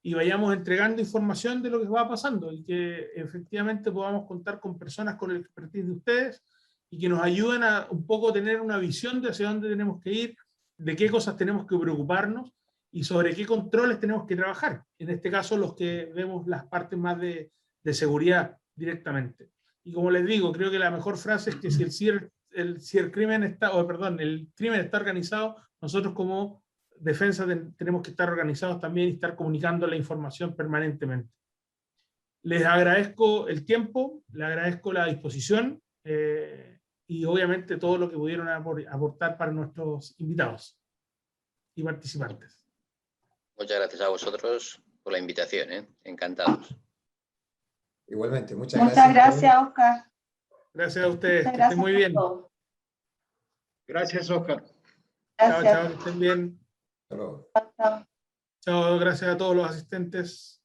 y vayamos entregando información de lo que va pasando y que efectivamente podamos contar con personas con el expertise de ustedes y que nos ayuden a un poco tener una visión de hacia dónde tenemos que ir, de qué cosas tenemos que preocuparnos y sobre qué controles tenemos que trabajar. En este caso, los que vemos las partes más de seguridad directamente. Y como les digo, creo que la mejor frase es que si el crimen está organizado, nosotros como defensa tenemos que estar organizados también y estar comunicando la información permanentemente. Les agradezco el tiempo, les agradezco la disposición y obviamente todo lo que pudieron aportar para nuestros invitados y participantes. Muchas gracias a vosotros por la invitación, encantados. Igualmente, muchas Muchas gracias, Oscar. Gracias a ustedes, Muchas que estén muy bien. Gracias, Oscar. Chao, chao, que estén bien. Hasta luego. Chao. Chao, gracias a todos los asistentes.